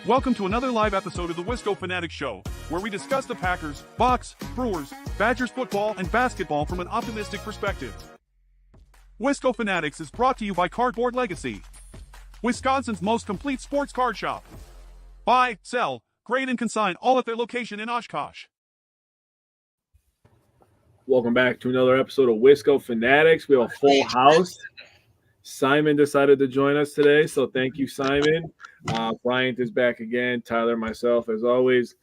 Welcome to another live episode of the Wisco Fanatics Show, where we discuss the Packers, Bucks, Brewers, Badgers football, and basketball from an optimistic perspective. Wisco Fanatics is brought to you by Cardboard Legacy, Wisconsin's most complete sports card shop. Buy, sell, grade, and consign all at their location in Oshkosh. Welcome back to another episode of Wisco Fanatics. We have a full house. Simon decided to join us today, so thank you, Simon. Bryant is back again. Tyler, myself, as always.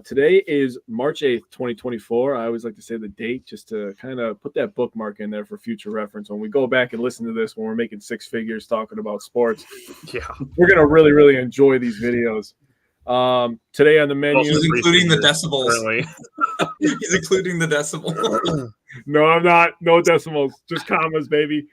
Today is March 8th, 2024. I always like to say the date just to kind of put that bookmark in there for future reference. When we go back and listen to this, when we're making six figures talking about sports, we're going to really, really enjoy these videos. Today on the menu, he's including the decimals. He's including the decimal. No, I'm not. No decimals, just commas, baby.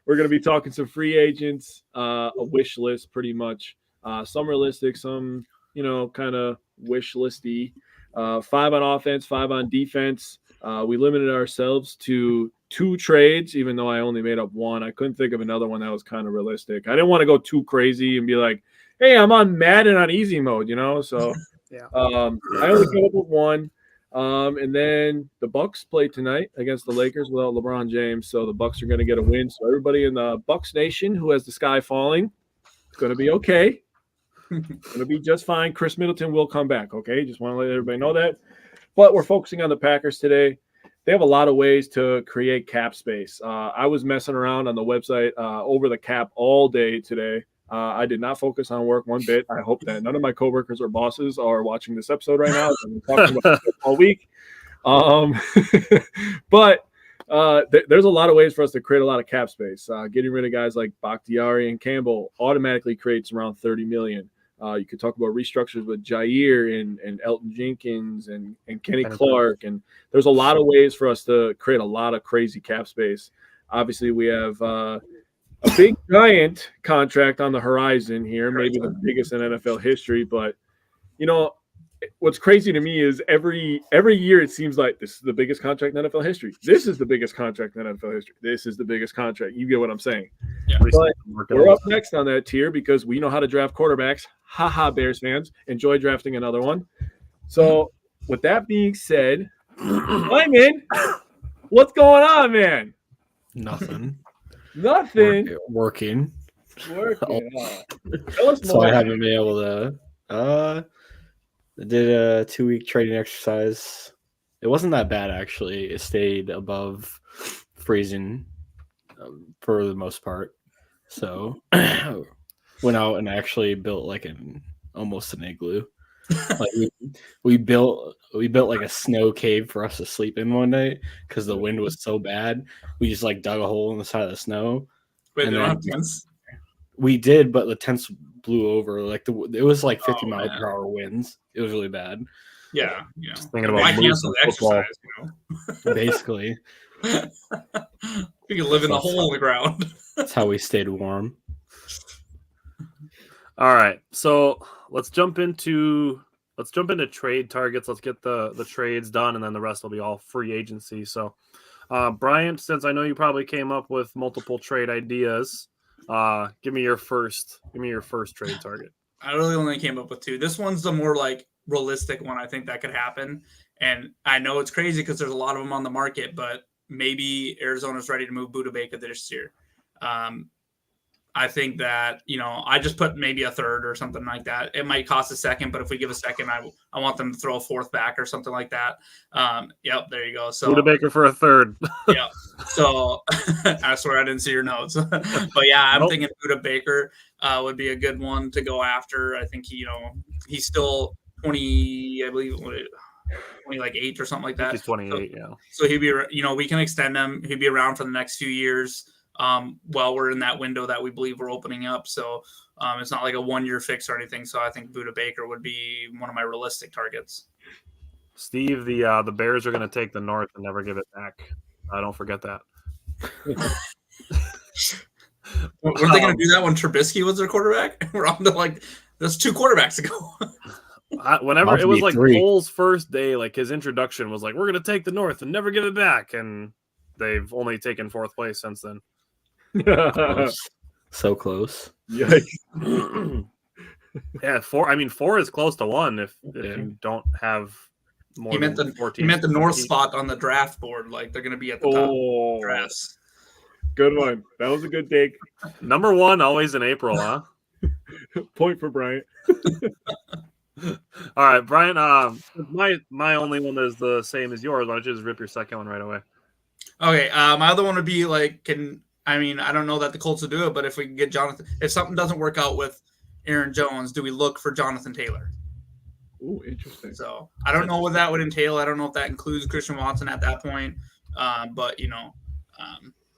We're going to be talking some free agents, a wish list, pretty much. Some realistic, some, kind of wish listy. 5 on offense, 5 on defense. We limited ourselves to 2 trades, even though I only made up 1. I couldn't think of another one that was kind of realistic. I didn't want to go too crazy and be like, hey, I'm on Madden on easy mode, So Yeah. I only came up with 1. And then the Bucks play tonight against the Lakers without LeBron James, so the Bucks are going to get a win. So everybody in the Bucks Nation who has the sky falling, it's going to be okay. It's going to be just fine. Chris Middleton will come back, okay? Just want to let everybody know that. But we're focusing on the Packers today. They have a lot of ways to create cap space. I was messing around on the website over the cap all day today. I did not focus on work one bit. I hope that none of my coworkers or bosses are watching this episode right now. I've been talking about it all week. But there's a lot of ways for us to create a lot of cap space. Getting rid of guys like Bakhtiari and Campbell automatically creates around $30 million. You could talk about restructures with Jair and Elton Jenkins and Kenny Clark. And there's a lot of ways for us to create a lot of crazy cap space. Obviously, we have a big giant contract on the horizon here, maybe the biggest in NFL history. But, what's crazy to me is every year it seems like this is the biggest contract in NFL history. This is the biggest contract in NFL history. This is the biggest contract. You get what I'm saying? Yeah. But we're up next on that tier because we know how to draft quarterbacks. Ha, Bears fans. Enjoy drafting another one. So with that being said, Simon, what's going on, man? Nothing. Working. Tell us more. So I haven't been able to. I did a 2-week training exercise. It wasn't that bad, actually. It stayed above freezing for the most part. So went out and actually built almost an igloo. We built like a snow cave for us to sleep in one night because the wind was so bad. We just dug a hole in the side of the snow. Wait, they don't have tents? We did, but the tents blew over. It was 50 mile per hour winds. It was really bad. Yeah. Just thinking about cancel the football. exercise, Basically. We can live in the hole in the ground. That's how we stayed warm. All right, so let's jump into trade targets. Let's get the trades done, and then the rest will be all free agency. So, Bryant, since I know you probably came up with multiple trade ideas, give me your first trade target. I really only came up with 2. This one's the more realistic one I think that could happen. And I know it's crazy because there's a lot of them on the market, but maybe Arizona's ready to move Budda Baker this year. I think that, I just put maybe a 3rd or something like that. It might cost a 2nd, but if we give a 2nd, I want them to throw a 4th back or something like that. Yep, there you go. So Budda Baker for a 3rd. Yeah. So I swear I didn't see your notes. But yeah, I'm thinking Budda Baker would be a good one to go after. I think he's still 20, I believe, 8 or something like that. He's 28, yeah. So he'd be, we can extend him. He'd be around for the next few years. While we're in that window that we believe we're opening up. So it's not like a 1-year fix or anything. So I think Budda Baker would be one of my realistic targets. Steve, the Bears are going to take the North and never give it back. Don't forget that. Weren't they going to do that when Trubisky was their quarterback? We're on to there's 2 quarterbacks ago. Whenever it was 3. Cole's first day, his introduction was we're going to take the North and never give it back. And they've only taken 4th place since then. So close. Yikes. Yeah, 4. I mean, 4 is close to 1 if Yeah. you don't have more He meant than the 14. he meant the north spot on the draft board. Like they're going to be at the top Oh, drafts. good one. That was a good take. Number 1 always in April, huh? Point for Bryant. All right, Brian. My only one is the same as yours. Why don't you just rip your second one right away? Okay, my other one would be like, I don't know that the Colts will do it, but if we can get Jonathan, if something doesn't work out with Aaron Jones, do we look for Jonathan Taylor? Ooh, interesting. So I don't know what that would entail. I don't know if that includes Christian Watson at that point, but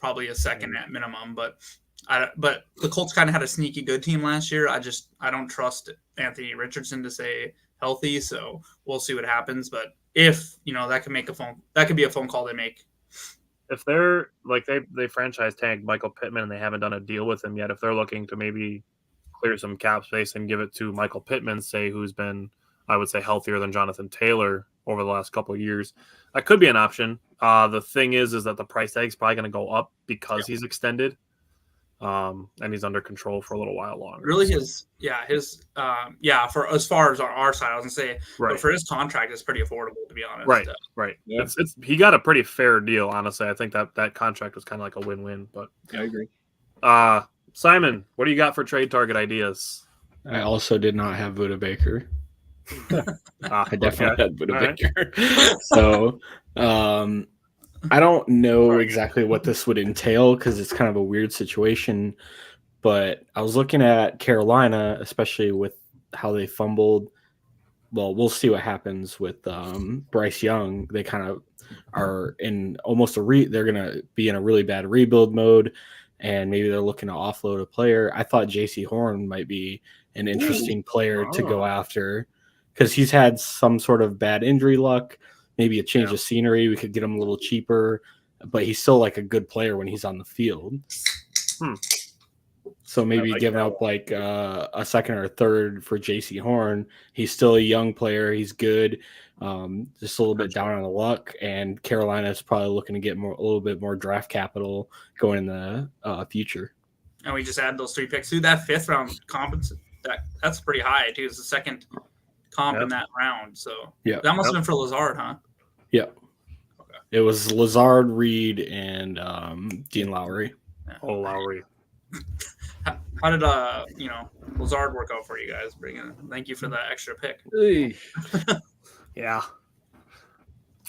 probably a second at minimum. But the Colts kind of had a sneaky good team last year. I don't trust Anthony Richardson to stay healthy, so we'll see what happens. But if that could be a phone call they make. If they're like they franchise tagged Michael Pittman and they haven't done a deal with him yet, if they're looking to maybe clear some cap space and give it to Michael Pittman, say, who's been, I would say, healthier than Jonathan Taylor over the last couple of years, that could be an option. The thing is that the price tag is probably going to go up because he's extended, and he's under control for a little while longer. Really, for as far as our side, I was gonna say, right. But for his contract, it's pretty affordable, to be honest. Right. Yeah. He got a pretty fair deal, honestly. I think that contract was kind of like a win-win. But I agree. Simon, what do you got for trade target ideas? I also did not have Buda Baker. I definitely had Buda Baker. So I don't know exactly what this would entail because it's kind of a weird situation. But I was looking at Carolina, especially with how they fumbled. Well, we'll see what happens with Bryce Young. They kind of are in almost they're going to be in a really bad rebuild mode. And maybe they're looking to offload a player. I thought J.C. Horn might be an interesting player to go after because he's had some sort of bad injury luck, maybe a change of scenery. We could get him a little cheaper, but he's still like a good player when he's on the field. So maybe giving up like a second or a third for J.C. Horn. He's still a young player. He's good. Just a little bit down on the luck, and Carolina is probably looking to get a little bit more draft capital going in the future. And we just add those 3 picks. Dude, that 5th round comp, that's pretty high too. It's the second comp in that round. So that must have been for Lazard, huh? Yeah. Okay. It was Lazard, Reed, and Dean Lowry. Yeah. Oh, Lowry. How did Lazard work out for you guys? Thank you for that extra pick. Yeah.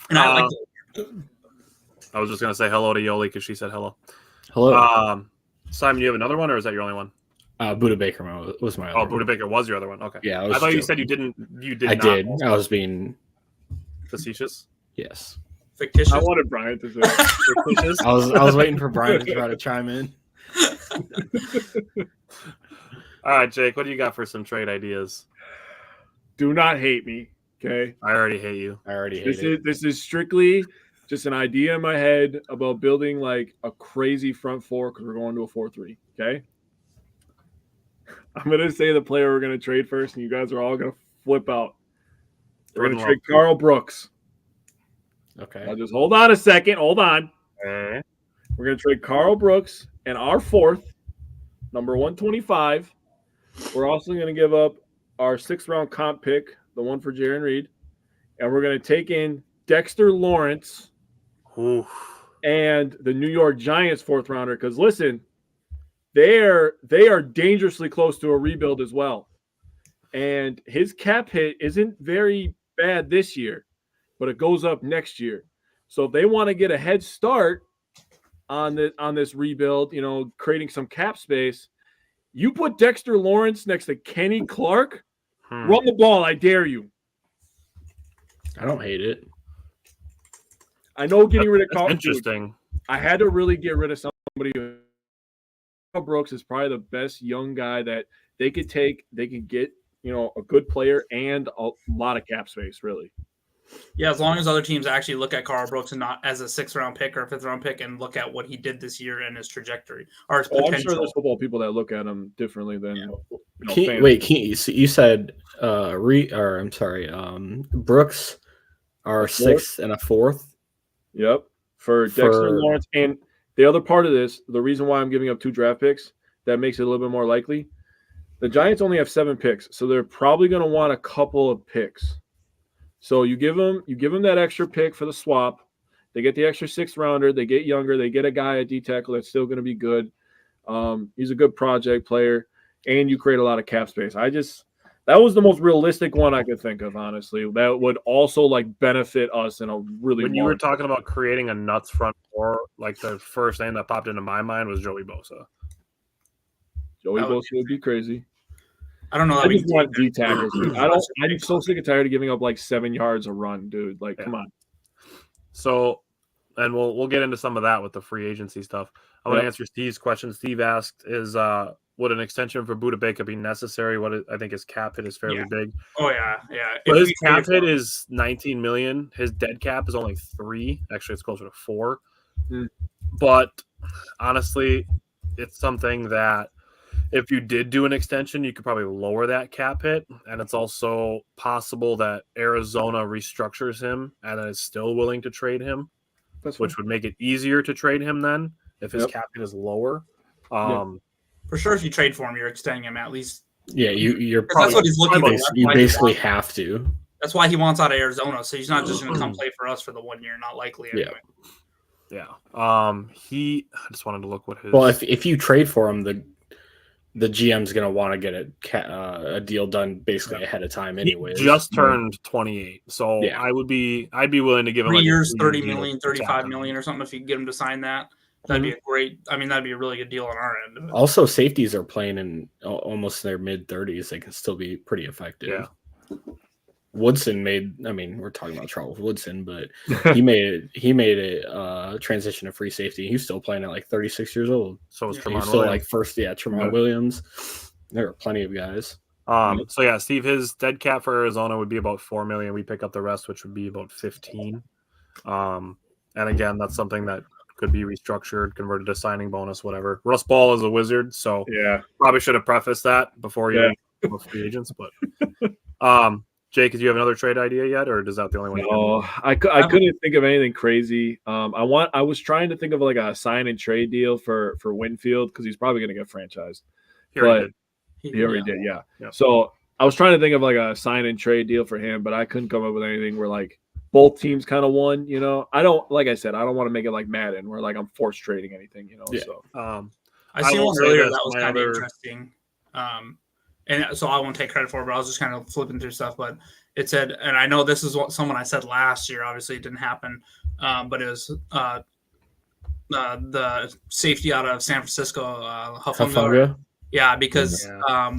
And I like I was just gonna say hello to Yoli because she said hello. Hello. Simon, you have another one, or is that your only one? Buda Baker was my other one. Buda Baker was your other one. Okay. Yeah, I thought you said you didn't. You did. I did. I was being facetious. Yes. Fictitious. I wanted Brian to say fictitious. I was waiting for Brian to try to chime in. All right, Jake, what do you got for some trade ideas? Do not hate me, okay? I already hate you. This is strictly just an idea in my head about building like a crazy front four because we're going to a 4-3, okay? I'm going to say the player we're going to trade first, and you guys are all going to flip out. We're going to trade Carl Brooks. Okay. Now just hold on a second. Hold on. Okay. We're going to trade Carl Brooks and our 4th, number 125. We're also going to give up our 6th round comp pick, the one for Jaron Reed. And we're going to take in Dexter Lawrence and the New York Giants 4th rounder. Because listen, they are dangerously close to a rebuild as well. And his cap hit isn't very bad this year, but it goes up next year. So if they want to get a head start on this rebuild, creating some cap space, you put Dexter Lawrence next to Kenny Clark, run the ball, I dare you. I don't hate it. I know getting rid of Carl. Interesting. I had to really get rid of somebody. Carl Brooks is probably the best young guy that they could take. They could get, a good player and a lot of cap space, really. Yeah, as long as other teams actually look at Carl Brooks and not as a 6th round pick or a 5th round pick and look at what he did this year and his trajectory or his potential. I'm sure there's football people that look at him differently than you said Brooks are 6th and a 4th. Yep, for Dexter Lawrence. And the other part of this, the reason why I'm giving up 2 draft picks, that makes it a little bit more likely. The Giants only have 7 picks, so they're probably going to want a couple of picks. So you give them that extra pick for the swap. They get the extra 6th rounder. They get younger. They get a guy at D tackle that's still going to be good. He's a good project player, and you create a lot of cap space. That was the most realistic one I could think of, honestly. That would also benefit us in a really. When you were talking about creating a nuts front four, like the first name that popped into my mind was Joey Bosa. Joey Bosa would be crazy. I don't know. I just want D tackles. I'm so sick and tired of giving up 7 yards a run, dude. Come on. So, and we'll get into some of that with the free agency stuff. I want to answer Steve's question. Steve asked, would an extension for Budda Baker be necessary? I think his cap hit is fairly big. Oh yeah. But his cap hit is $19 million. His dead cap is only 3. Actually, it's closer to 4. But honestly, it's something that if you did do an extension, you could probably lower that cap hit. And it's also possible that Arizona restructures him and is still willing to trade him, which would make it easier to trade him then if his cap hit is lower. For sure, if you trade for him, you're extending him at least. Yeah, you're probably. That's what he's looking for. You basically have to. That's why he wants out of Arizona, so he's not just going to come play for us for the 1 year. Not likely. Anyway. Yeah. I just wanted to look what his. Well, if you trade for him, the GM's going to want to get a deal done basically ahead of time anyway. He just turned 28, so I'd be willing to give him 3 years, 30 million, 35 million or something if you can get him to sign that. That'd be that'd be a really good deal on our end. Also, safeties are playing in almost their mid-30s. They can still be pretty effective. Yeah. Woodson we're talking about Charles Woodson, but he made a transition to free safety. He's still playing at 36 years old. So is Tremont Williams. Tremont Williams. There are plenty of guys. So Steve, his dead cap for Arizona would be about $4 million. We pick up the rest, which would be about 15. And again, that's something that could be restructured, converted to signing bonus, whatever. Russ Ball is a wizard, so probably should have prefaced that before you free agents. But Jake, do you have another trade idea yet, or is that the only one? No, I couldn't think of anything crazy. I was trying to think of a sign and trade deal for Winfield because he's probably going to get franchised. He already did. Yeah. So I was trying to think of a sign and trade deal for him, but I couldn't come up with anything where both teams kind of won. I don't want to make it like Madden where I'm force trading anything. So I seen one earlier that was kind of interesting. And so I won't take credit for it, but I was just kind of flipping through stuff. But it said, and I know this is what someone I said last year. Obviously, it didn't happen, but it was the safety out of San Francisco, Hufanga. Yeah, because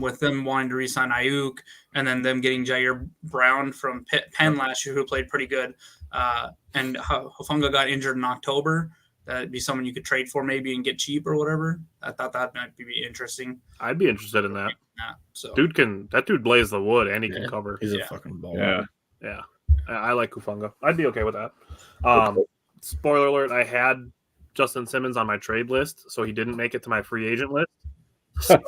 with them wanting to re-sign Ayuk and then them getting Jair Brown from Penn last year, who played pretty good, and Hufanga got injured in October. That'd be someone you could trade for maybe and get cheap or whatever. I thought that might be interesting. I'd be interested in that. So that dude blaze the wood and he can cover. He's a fucking baller. Yeah. I like Hufanga. I'd be okay with that. Spoiler alert, I had Justin Simmons on my trade list, so he didn't make it to my free agent list. So,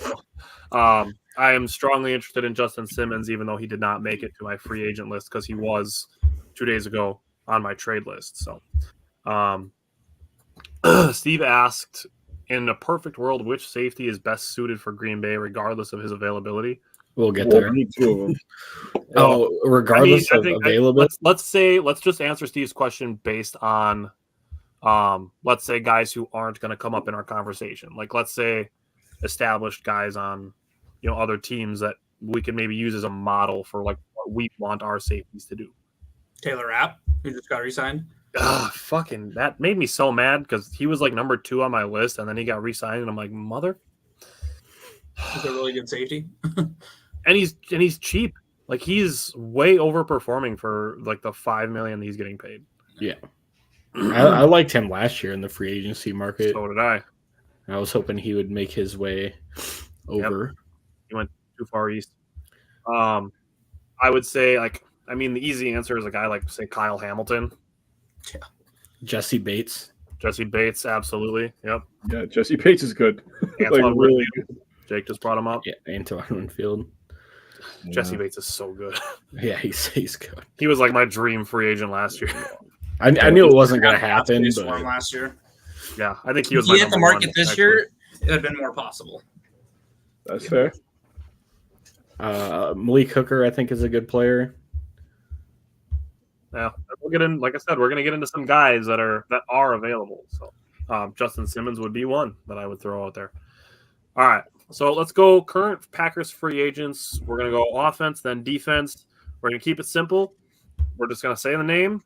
I am strongly interested in Justin Simmons, even though he did not make it to my free agent list because he was 2 days ago on my trade list. So, Steve asked, in a perfect world, which safety is best suited for Green Bay, regardless of his availability? We'll get there. Regardless of availability. Let's just answer Steve's question based on, let's say guys who aren't going to come up in our conversation. Let's say established guys on, other teams that we can maybe use as a model for what we want our safeties to do. Taylor Rapp, who just got re-signed. Fucking that made me so mad because he was number 2 on my list and then he got re-signed and I'm like, mother. He's a really good safety. and he's cheap. He's way overperforming for the $5 million he's getting paid. Yeah. I liked him last year in the free agency market. So did I. I was hoping he would make his way over. Yep. He went too far east. I would say the easy answer is a guy say Kyle Hamilton. Yeah. Jesse Bates. Absolutely. Yep. Yeah, Jesse Bates is good. Really good. Jake just brought him up. Yeah, Antoine Winfield. Jesse Bates is so good. Yeah, he's good. He was my dream free agent last year. I knew it wasn't going to happen, but last year. Yeah, I think he was. He hit the market this year. It had been more possible. That's fair. Malik Hooker, I think, is a good player. Yeah, we'll get in. Like I said, we're going to get into some guys that are available. So Justin Simmons would be one that I would throw out there. All right, so let's go current Packers free agents. We're going to go offense, then defense. We're going to keep it simple. We're just going to say the name,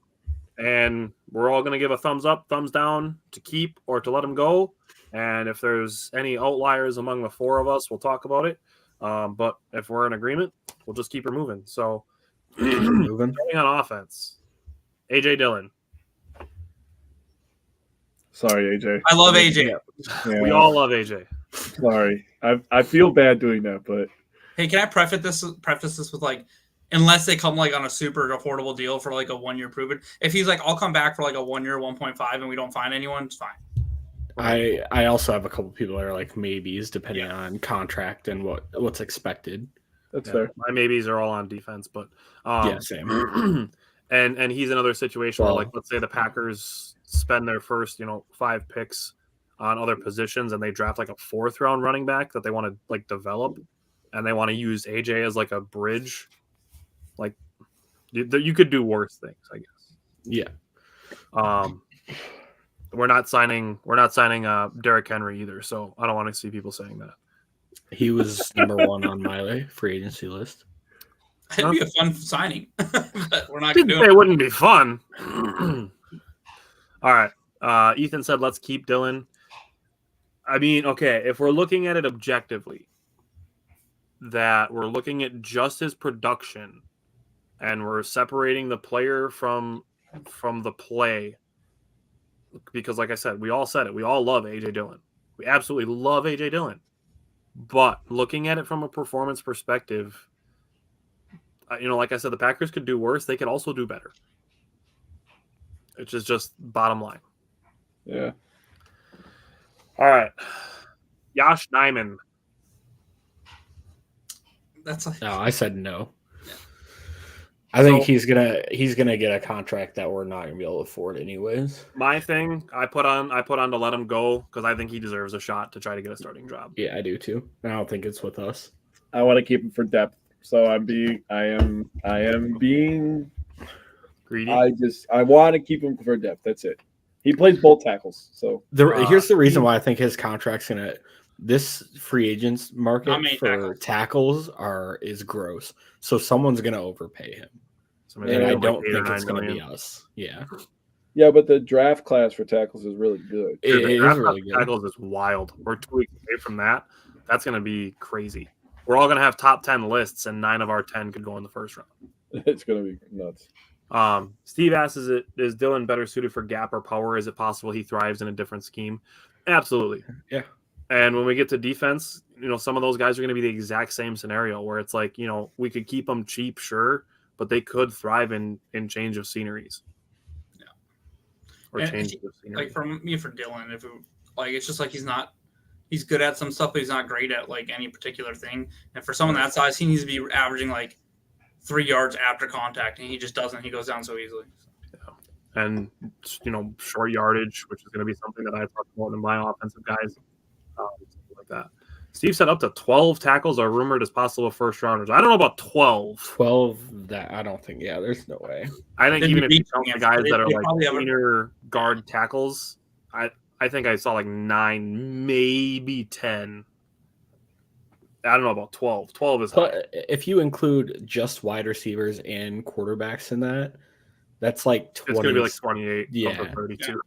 and we're all going to give a thumbs up, thumbs down to keep or to let them go. And if there's any outliers among the four of us, we'll talk about it. But if we're in agreement, we'll just keep her moving. So Moving. starting on offense, AJ Dillon. Sorry, AJ. I love AJ. Yeah, We all love AJ. sorry. I feel bad doing that, but Hey, can I preface this with like, unless they come like on a super affordable deal for like a 1 year proven. If he's like, I'll come back for like a 1 year 1.5 and we don't find anyone, it's fine. I also have a couple people that are like maybes depending on contract and what's expected. that's fair. My maybes are all on defense, but Yeah, same. and he's another situation where, Well- like, let's say the Packers spend their first 5 picks on other positions and they draft like a 4th round running back that they want to like develop, and they want to use AJ as like a bridge. Like you could do worse things, I guess. Yeah. We're not signing Derrick Henry either, so I don't want to see people saying that. He was number 1 on my free agency list. It'd be a fun signing, but we're not Didn't gonna say do it it. wouldn't be fun. All right. Ethan said, let's keep Dillon. I mean, okay, if we're looking at it objectively, that we're looking at just his production and we're separating the player from the play, because like I said, we all said it. We all love AJ Dillon. We absolutely love AJ Dillon. But looking at it from a performance perspective, like I said, the Packers could do worse. They could also do better. Which is just bottom line. Yeah. All right. Josh Nyman. That's like, No, I said no. Yeah. I think So- he's gonna get a contract that we're not gonna be able to afford anyways. My thing, I put on to let him go because I think he deserves a shot to try to get a starting job. Yeah, I do too. I don't think it's with us. I want to keep him for depth. So I am being Greedy. I want to keep him for depth. That's it. He plays both tackles. So Here's the reason why I think his contract's gonna. This free agents market Not many for tackles is gross. So someone's gonna overpay him, Somebody and I like don't 8 or think 9 it's gonna be million. us. Yeah, yeah, but the draft class for tackles is really good. Dude, the it is draft really good. Tackles is wild. We're 2 weeks away from that. That's going to be crazy. We're all going to have top 10 lists, and 9 of our 10 could go in the first round. It's gonna be nuts. Steve asks, is Dillon better suited for gap or power? Is it possible he thrives in a different scheme? Absolutely. Yeah. And when we get to defense, some of those guys are going to be the exact same scenario where it's like, we could keep them cheap, sure, but they could thrive in change of sceneries. Yeah. Or And change of scenery. like for Dillon, it's just like he's good at some stuff, but he's not great at like any particular thing. And for someone that size, he needs to be averaging like 3 yards after contact, and he just doesn't. He goes down so easily. And short yardage, which is going to be something that I talk about in my offensive guys, something like that. Steve said up to 12 tackles are rumored as possible first rounders. I don't know about 12. 12. That I don't think. Yeah, there's no way. I think They'd even if be you count the reaching guys it. that are They like probably have a- senior guard tackles, I think I saw like 9, maybe 10. I don't know about 12. 12 is high. But if you include just wide receivers and quarterbacks in that, that's like 20. It's going to be like 28, Yeah. up to 32.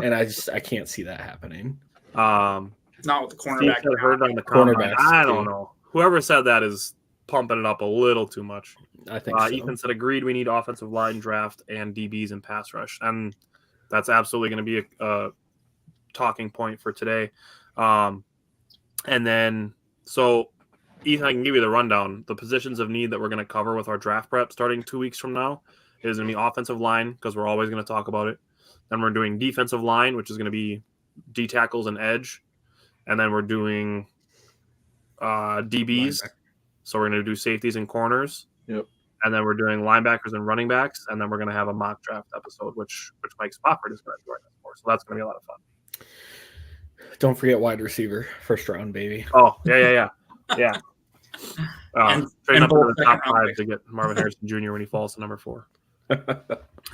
And I can't see that happening. Not with the Steve cornerback. said heard on the combine. Cornerbacks, I don't too. know. Whoever said that is pumping it up a little too much. I think so. Ethan said, agreed, we need offensive line draft and DBs and pass rush. And that's absolutely going to be a talking point for today. And then, so Ethan, I can give you the rundown. The positions of need that we're going to cover with our draft prep starting 2 weeks from now is going to be offensive line, because we're always going to talk about it. Then we're doing defensive line, which is going to be D tackles and edge. And then we're doing DBs. So we're going to do safeties and corners. Yep. And then we're doing linebackers and running backs. And then we're going to have a mock draft episode, which Mike Spofford is going to join us for. So that's going to be a lot of fun. Don't forget wide receiver, first round, baby. Oh, yeah. And Trading up into both the top second-round 5 picks. to get Marvin Harrison Jr. when he falls to number 4.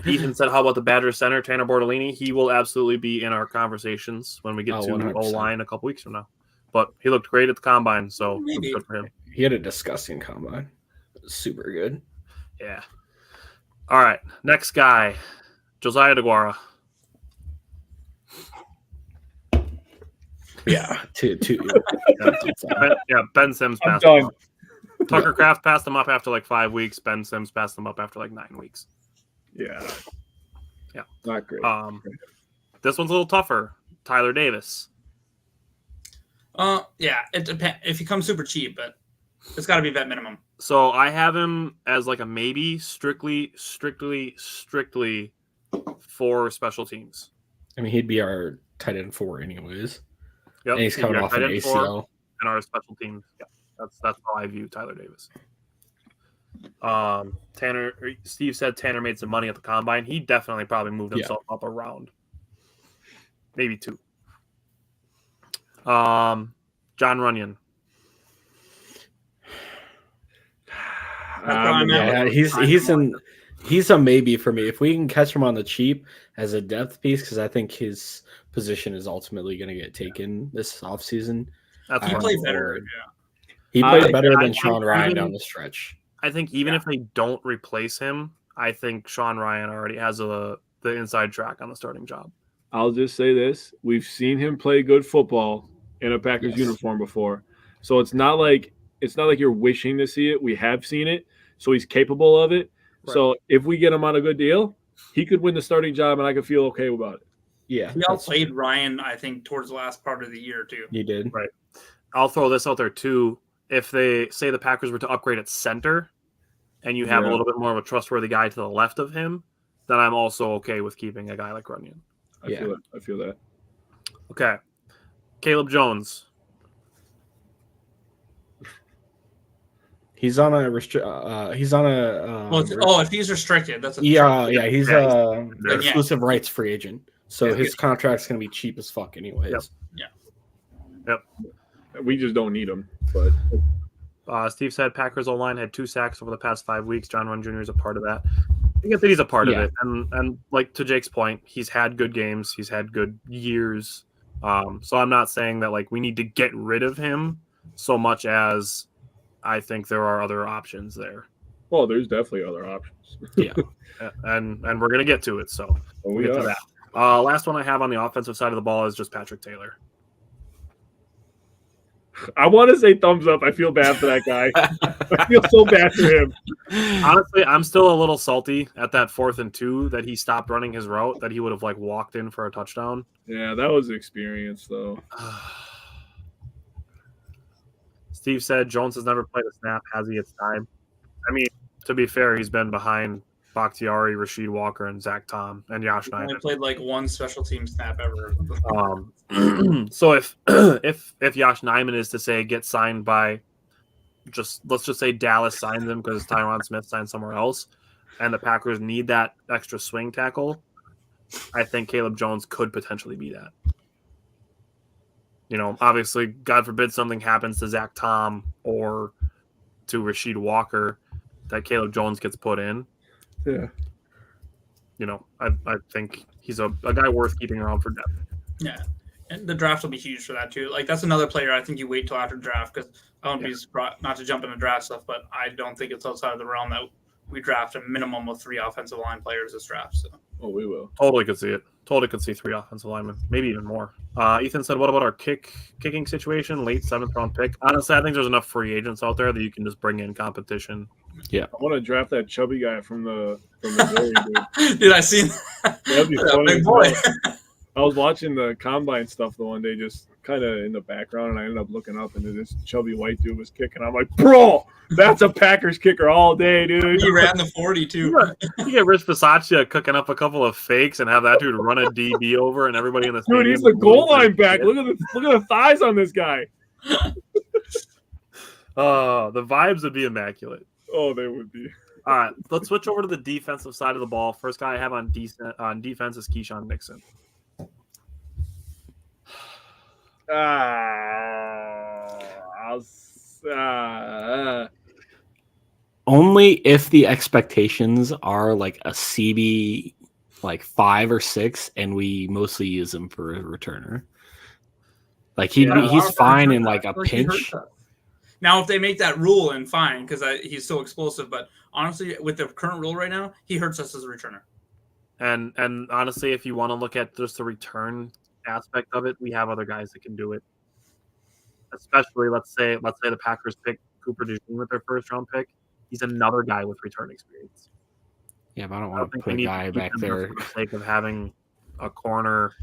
Ethan said, how about the Badgers center, Tanner Bortolini? He will absolutely be in our conversations when we get to 100%. O-line a couple weeks from now. But he looked great at the combine, so Maybe. good for him. He had a disgusting combine. Super good. Yeah. All right, next guy, Josiah DeGuara. Yeah, two. Ben Sims I'm passed him done. up. Tucker Kraft passed him up after like 5 weeks. Ben Sims passed him up after like 9 weeks. Yeah. Yeah. Not great. This one's a little tougher. Tyler Davis. Yeah, it depends if he comes super cheap, but it's got to be vet minimum. So I have him as like a maybe, strictly for special teams. I mean, he'd be our tight end 4 anyways. Yep. And he's coming off an ACL. And our special teams. Yeah, that's how I view Tyler Davis. Steve said Tanner made some money at the combine. He definitely probably moved himself up a round, maybe 2. John Runyon. Yeah, he's a maybe for me. If we can catch him on the cheap as a depth piece, because I think his position is ultimately going to get taken this offseason. He played better. Yeah. He played better I than think Sean Ryan even- down the stretch. I think even if they don't replace him, I think Sean Ryan already has the inside track on the starting job. I'll just say this. We've seen him play good football in a Packers uniform before. So it's not like you're wishing to see it. We have seen it. So he's capable of it. Right. So if we get him on a good deal, he could win the starting job and I could feel okay about it. Yeah. He outplayed Ryan, I think, towards the last part of the year too. He did. Right. I'll throw this out there too. If they say the Packers were to upgrade at center and you have a little bit more of a trustworthy guy to the left of him, then I'm also okay with keeping a guy like Runyon. I feel that. Okay. Caleb Jones. He's on a if he's restricted, that's a he's exclusive rights free agent. So his contract's gonna be cheap as fuck anyways. Yep. We just don't need him. But Steve said Packers O-line had 2 sacks over the past 5 weeks. John Run Jr. is a part of that. I get that he's a part of it. And like to Jake's point, he's had good games. He's had good years. So I'm not saying that like we need to get rid of him so much as I think there are other options there. Well, there's definitely other options. Yeah. And we're going to get to it. So we'll get to that. Last one I have on the offensive side of the ball is just Patrick Taylor. I want to say thumbs up. I feel bad for that guy. I feel so bad for him. Honestly, I'm still a little salty at that 4th and 2 that he stopped running his route, that he would have like walked in for a touchdown. Yeah, that was experience though. Steve said Jones has never played a snap. Has he? It's time. I mean, to be fair, he's been behind Bakhtiari, Rasheed Walker, and Zach Tom, and Josh Nijman. He played like 1 special team snap ever. So if Josh Nijman is to say get signed by, let's just say Dallas signs him because Tyron Smith signed somewhere else, and the Packers need that extra swing tackle, I think Caleb Jones could potentially be that. You know, obviously, God forbid something happens to Zach Tom or to Rasheed Walker, that Caleb Jones gets put in. Yeah. You know, I think he's a guy worth keeping around for depth. Yeah. And the draft will be huge for that too. Like that's another player I think you wait till after draft because I wouldn't be surprised, not to jump into draft stuff, but I don't think it's outside of the realm that we draft a minimum of 3 offensive line players this draft. So. Oh, we will. Totally could see it. Totally could see 3 offensive linemen, maybe even more. Ethan said, what about our kicking situation? Late 7th round pick. Honestly, I think there's enough free agents out there that you can just bring in competition. Yeah. I want to draft that chubby guy from the Missouri, dude. Dude, I seen That'd be that funny. big boy. I was watching the combine stuff the one day, just kind of in the background, and I ended up looking up, and this chubby white dude was kicking. I'm like, bro, that's a Packers kicker all day, dude. He ran the 40 too. You get Rich Bisaccia cooking up a couple of fakes and have that dude run a DB over, and everybody in the Dude, he's the goal line back. Look at the thighs on this guy. The vibes would be immaculate. Oh, they would be. All right, let's switch over to the defensive side of the ball. First guy I have on defense is Keyshawn Nixon. Only if the expectations are like a CB like 5 or 6 and we mostly use him for a returner. Like he's fine in like a pinch. Now, if they make that rule, and fine, because he's so explosive. But honestly, with the current rule right now, he hurts us as a returner. And honestly, if you want to look at just the return aspect of it, we have other guys that can do it. Especially, let's say the Packers pick Cooper DeJean with their first round pick. He's another guy with return experience. Yeah, but I don't want to put a guy back there for the sake of having a corner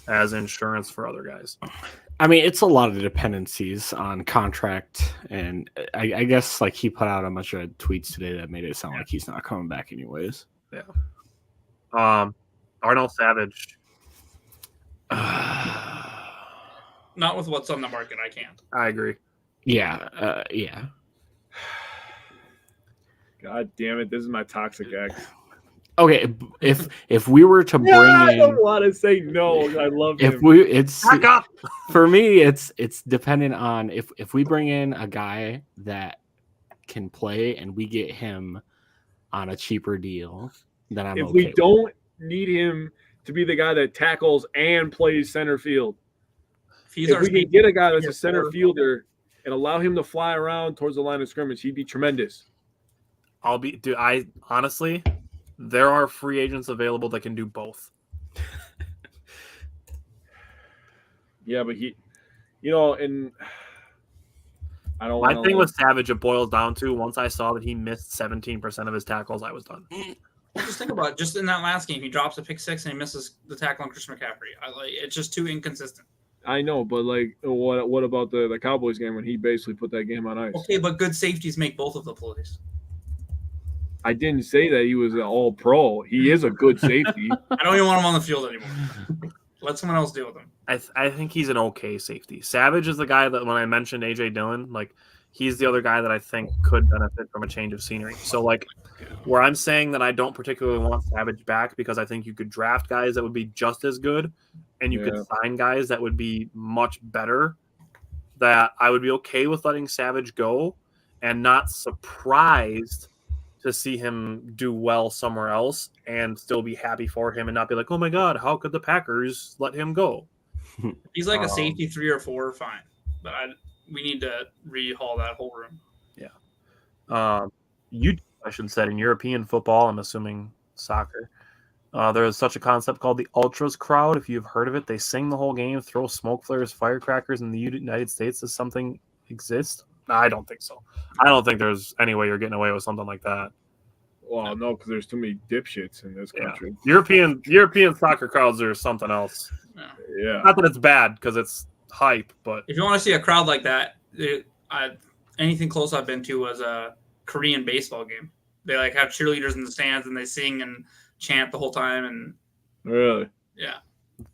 as insurance for other guys. I mean, it's a lot of dependencies on contract, and I guess like he put out a bunch of tweets today that made it sound like he's not coming back anyways. Yeah. Arnold Savage. Not with what's on the market. I can't. I agree. Yeah. Yeah. God damn it! This is my toxic ex. Okay, if we were to bring in, I don't want to say no. I love him. Back up. For me, it's dependent on if we bring in a guy that can play and we get him on a cheaper deal, then I'm if okay we with don't need him to be the guy that tackles and plays center field. If we can get a guy that's a center fielder and allow him to fly around towards the line of scrimmage, he'd be tremendous. I honestly, there are free agents available that can do both. Yeah, but and I don't. My thing with Savage, it boils down to once I saw that he missed 17% of his tackles, I was done. Well, just think about it. Just in that last game, he drops a pick 6 and he misses the tackle on Christian McCaffrey. It's just too inconsistent. I know, but like, what about the Cowboys game when he basically put that game on ice? Okay, but good safeties make both of the plays. I didn't say that he was an all-pro. He is a good safety. I don't even want him on the field anymore. Let someone else deal with him. I think he's an okay safety. Savage is the guy that when I mentioned A.J. Dillon, like he's the other guy that I think could benefit from a change of scenery. So like where I'm saying that I don't particularly want Savage back because I think you could draft guys that would be just as good and you could sign guys that would be much better, that I would be okay with letting Savage go and not surprised to see him do well somewhere else and still be happy for him and not be like, oh my God, how could the Packers let him go? He's like a safety 3 or 4, fine. But we need to rehaul that whole room. Yeah. You question said in European football, I'm assuming soccer, there is such a concept called the Ultras crowd. If you've heard of it, they sing the whole game, throw smoke flares, firecrackers in the United States. Does something exist? No, I don't think so. I don't think there's any way you're getting away with something like that. Well, no, because there's too many dipshits in this country. European soccer crowds are something else. Yeah. Not that it's bad because it's hype, but if you want to see a crowd like that, anything close I've been to was a Korean baseball game. They like have cheerleaders in the stands and they sing and chant the whole time. And really, yeah,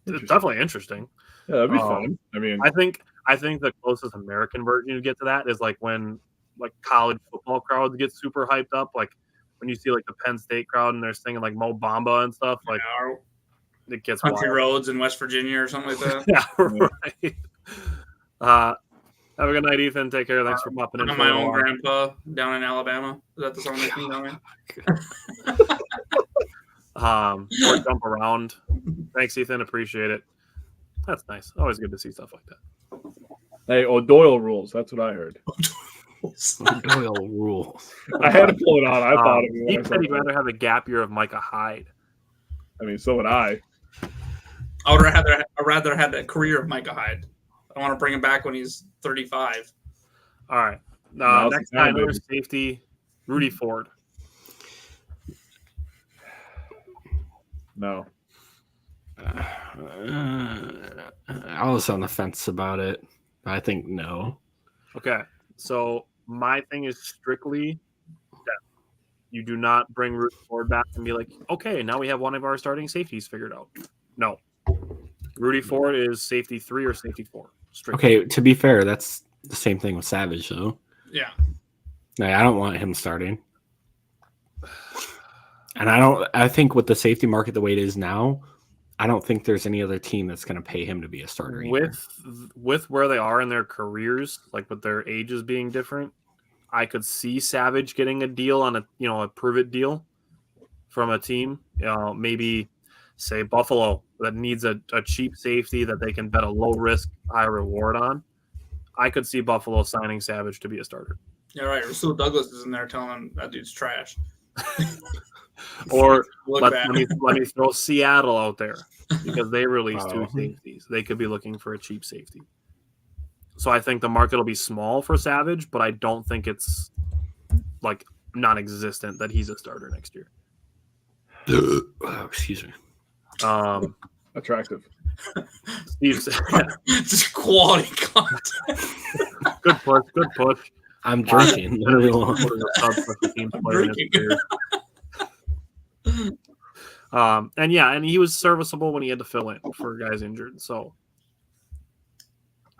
it's definitely interesting. Yeah, that'd be fun. I mean, I think the closest American version you get to that is like when like college football crowds get super hyped up, like when you see like the Penn State crowd and they're singing like Mo Bamba and stuff, like it gets country wild. roads in West Virginia or something like that. Yeah, right. Have a good night, Ethan. Take care. Thanks for popping in. My own grandpa down in Alabama. Is that the song they sing down there? Or jump around. Thanks, Ethan. Appreciate it. That's nice. Always good to see stuff like that. Hey, O'Doyle rules. That's what I heard. O'Doyle rules. I had to pull it out. I thought of it. He said he'd rather have a gap year of Micah Hyde. I mean, so would I. I would rather have a career of Micah Hyde. I want to bring him back when he's 35. All right. Next guy, another safety, Rudy Ford. No. I was on the fence about it. I think no. Okay. So my thing is strictly depth. You do not bring Rudy Ford back and be like, okay, now we have one of our starting safeties figured out. No. Rudy Ford is safety 3 or safety 4. Strictly. Okay, to be fair, that's the same thing with Savage, though. Yeah. Like, I don't want him starting. And I think with the safety market the way it is now, I don't think there's any other team that's going to pay him to be a starter either. With where they are in their careers, like with their ages being different, I could see Savage getting a deal on a prove it deal from a team. Maybe say Buffalo that needs a cheap safety that they can bet a low risk, high reward on. I could see Buffalo signing Savage to be a starter. Yeah, right. Rasul Douglas is in there telling him that dude's trash. Or Look let bad. me throw Seattle out there because they released two Oh. safeties. They could be looking for a cheap safety. So I think the market will be small for Savage, but I don't think it's like non-existent that he's a starter next year. Oh, excuse me. Attractive. Steve said, Just quality content. good push. I'm drinking. Literally. I'm drinking. And he was serviceable when he had to fill in for guys injured. So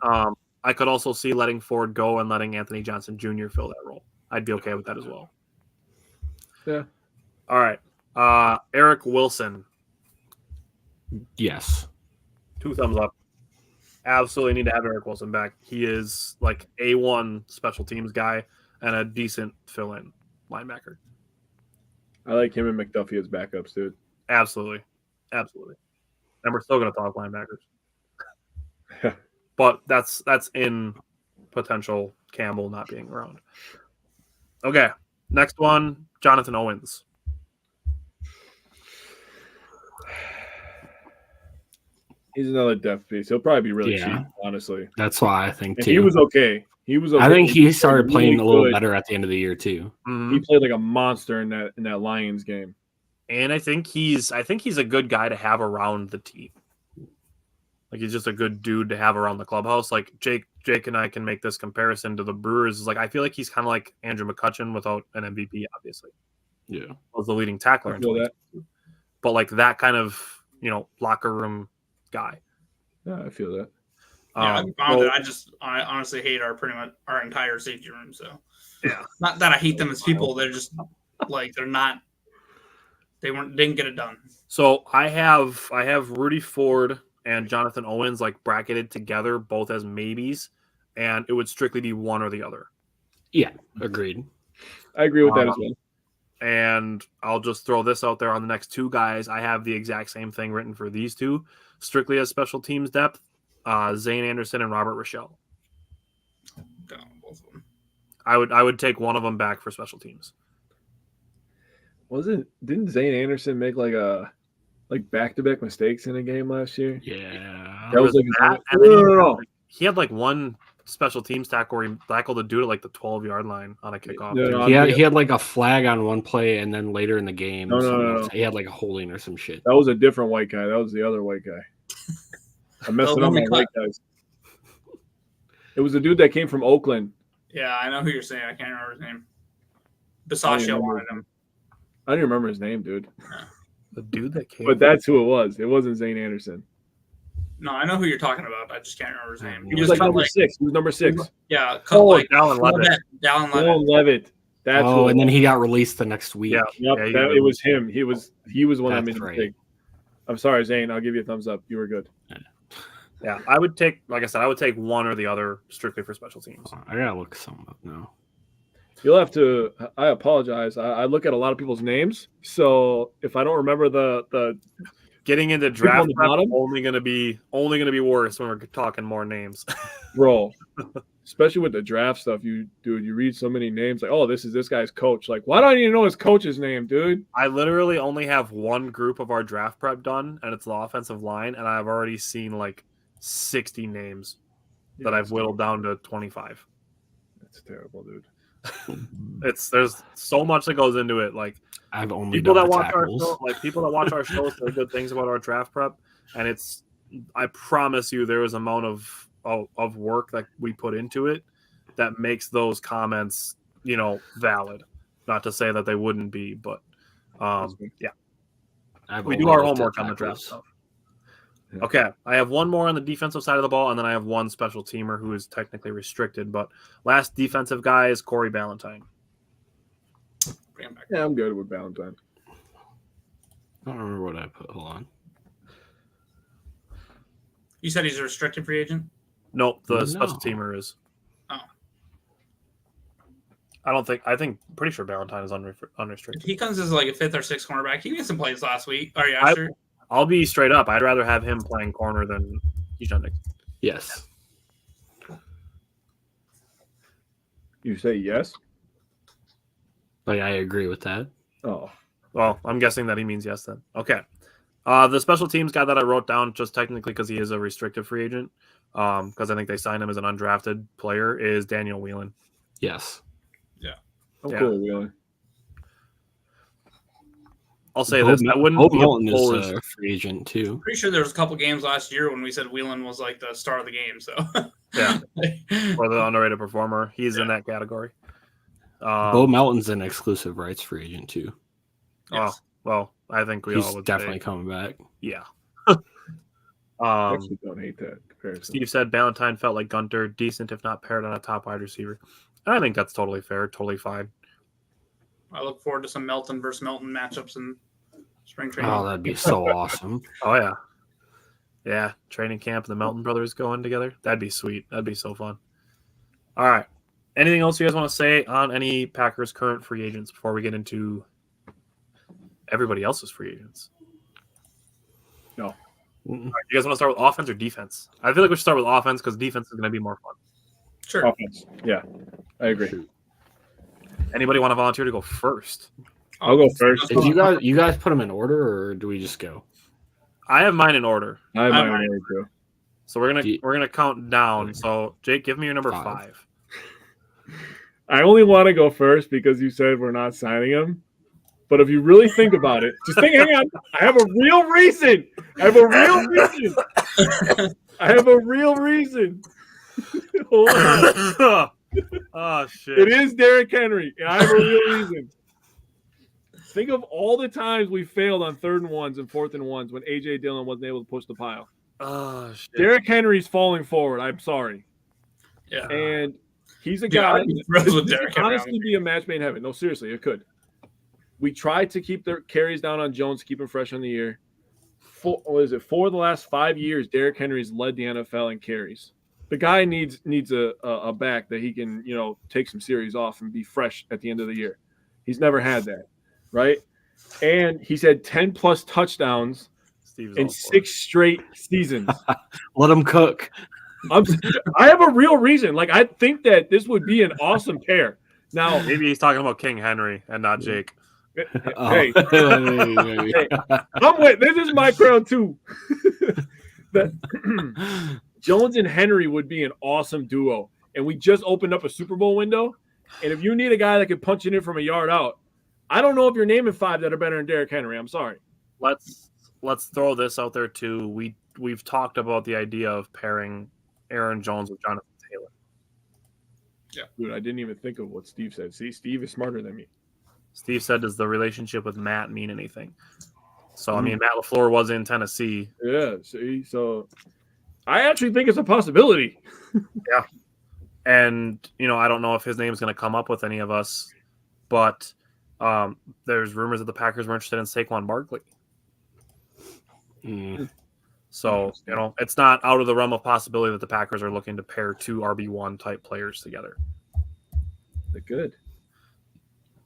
I could also see letting Ford go and letting Anthony Johnson Jr. fill that role. I'd be okay with that as well. Yeah. All right. Eric Wilson. Yes. 2 thumbs up. Absolutely need to have Eric Wilson back. He is like A1 special teams guy and a decent fill-in linebacker. I like him and McDuffie as backups, dude. Absolutely. And we're still going to talk linebackers. But that's in potential Campbell not being around. Okay. Next one, Jonathan Owens. He's another depth piece. He'll probably be really Yeah. cheap, honestly. That's why I think And too. he was okay. I think he started really playing a little good. better at the end of the year too. Mhm. He played like a monster in that Lions game. And I think he's a good guy to have around the team. Like he's just a good dude to have around the clubhouse. Like Jake and I can make this comparison to the Brewers. Like I feel like he's kind of like Andrew McCutchen without an MVP, obviously. Yeah. Was the leading tackler I in feel that. 2022. But like that kind of, locker room guy. Yeah, I feel that. Yeah, Um, I found so- it. I honestly hate our entire safety room. So Yeah. not that I hate them as people. They're just like they didn't get it done. So I have Rudy Ford and Jonathan Owens like bracketed together, both as maybes, and it would strictly be one or the other. Yeah. Agreed. I agree with that as well. And I'll just throw this out there on the next 2 guys. I have the exact same thing written for these 2, strictly as special teams depth. Zane Anderson and Robert Rochelle. Down both of them. I would take one of them back for special teams. Didn't Zane Anderson make like back-to-back mistakes in a game last year? Yeah. That was like that, and then no. he had like one special teams tackle where he tackled a dude at like the 12-yard line on a kickoff. No, He had like a flag on one play, and then later in the game, No. he had like a holding or some shit. That was a different white guy. That was the other white guy. I'm messing Oh, up my my white guys. It was the dude that came from Oakland. Yeah, I know who you're saying. I can't remember his name. I don't Bisaccia remember wanted his him. name. I didn't remember his name, dude. The dude that came. But that's who it was. It wasn't Zane Anderson. No, I know who you're talking about. I just can't remember his name. He was like number 6. He was number 6. Yeah, cut Oh, like Dallin Levitt. Dallin Levitt. Dylan Levitt. That's who and it then was. he got released the next week. Yeah. Yep, Yeah, it was him. He was one that That's made the right. mistake. I'm sorry, Zane. I'll give you a thumbs up. You were good. Yeah, I would take, like I said, I would take one or the other strictly for special teams. I gotta look some up now. You'll have to. I apologize. I look at a lot of people's names, so if I don't remember the Getting into on draft the prep bottom? only gonna be worse when we're talking more names. bro, especially with the draft stuff, you read so many names like, oh, this is this guy's coach. Like, why don't I even know his coach's name, dude? I literally only have one group of our draft prep done, and it's the offensive line, and I've already seen like 60 names that I've whittled down to 25. That's terrible, dude. There's so much that goes into it. Like I've only people done that the watch our tackles. show, people that watch our shows say good things about our draft prep, and I promise you there is an amount of work that we put into it that makes those comments valid. Not to say that they wouldn't be, but yeah, I've we only do our looked at homework on the draft tackles. stuff. Yeah. Okay, I have one more on the defensive side of the ball, and then I have one special teamer who is technically restricted. But last defensive guy is Corey Ballantyne. Bring him back. Yeah, I'm good with Valentine. I don't remember what I put. Hold on. You said he's a restricted free agent? Nope, the No. special teamer is. Oh. Pretty sure Ballantyne is If unrestricted. he comes as like a 5th or 6th cornerback, he made some plays last week. Or yeah, sure. I'll be straight up. I'd rather have him playing corner than Keyshawn Nixon. Yes. You say yes? Like, I agree with that. Oh, Well, I'm guessing that he means yes then. Okay. The special teams guy that I wrote down, just technically because he is a restricted free agent, because I think they signed him as an undrafted player, is Daniel Whelan. Yes. I'm Yeah. cool with Wheeler. I'll say this: I wouldn't Hope be Milton is opposed. a free agent too. Pretty sure there was a couple games last year when we said Whelan was like the star of the game. So Yeah, or the underrated performer. He's in that category. Bo Melton's an exclusive rights free agent too. Yes. Well, I think we He's all would definitely say, coming back. yeah. I actually don't hate that comparison. Steve said Ballantyne felt like Gunter, decent if not paired on a top wide receiver. And I think that's totally fair, totally fine. I look forward to some Melton versus Melton matchups in spring training. Oh, that'd be so awesome. Oh yeah, yeah. Training camp, the Melton brothers going together. That'd be sweet. That'd be so fun. All right. Anything else you guys want to say on any Packers current free agents before we get into everybody else's free agents? No. All right, you guys want to start with offense or defense? I feel like we should start with offense because defense is going to be more fun. Sure. Offense. Yeah, I agree. Anybody want to volunteer to go first? I'll go first. Did you guys put them in order, or do we just go? I have mine in order, I have I'm my right. own too. so we're Do you- gonna count down. So Jake, give me your number Five. 5. I only want to go first because you said we're not signing him. But if you really think about it, hang on. I have a real reason. Hold on. Oh shit! It is Derrick Henry, and I have a real reason. Think of all the times we failed on 3rd and 1s and 4th and 1s when A.J. Dillon wasn't able to push the pile. Oh shit! Derrick Henry's falling forward. I'm sorry. Yeah. And he's a Dude, guy. I'd be thrilled with This Derrick could Henry. honestly be a match made in heaven. No, seriously, it could. We tried to keep their carries down on Jones, keep him fresh on the year. 4 of the last 5 years, Derrick Henry's led the NFL in carries. The guy needs a back that he can, take some series off and be fresh at the end of the year. He's never had that, right? And he's had 10+ touchdowns Steve's in all for it. 6 straight seasons. Let them cook. I have a real reason. Like, I think that this would be an awesome pair. Now, Maybe he's talking about King Henry and not Jake. Oh. hey, Maybe. I'm with. This is my crowd too. Jones and Henry would be an awesome duo, and we just opened up a Super Bowl window. And if you need a guy that can punch it in from a yard out, I don't know if you're naming 5 that are better than Derrick Henry. I'm sorry. Let's throw this out there too. We've talked about the idea of pairing Aaron Jones with Jonathan Taylor. Dude, I didn't even think of what Steve said. See, Steve is smarter than me. Steve said, "Does the relationship with Matt mean anything?" So I mean, Matt LaFleur was in Tennessee. Yeah. See, so I actually think it's a possibility. And, I don't know if his name is going to come up with any of us, but there's rumors that the Packers were interested in Saquon Barkley. Mm. So, it's not out of the realm of possibility that the Packers are looking to pair 2 RB1 type players together. They're good.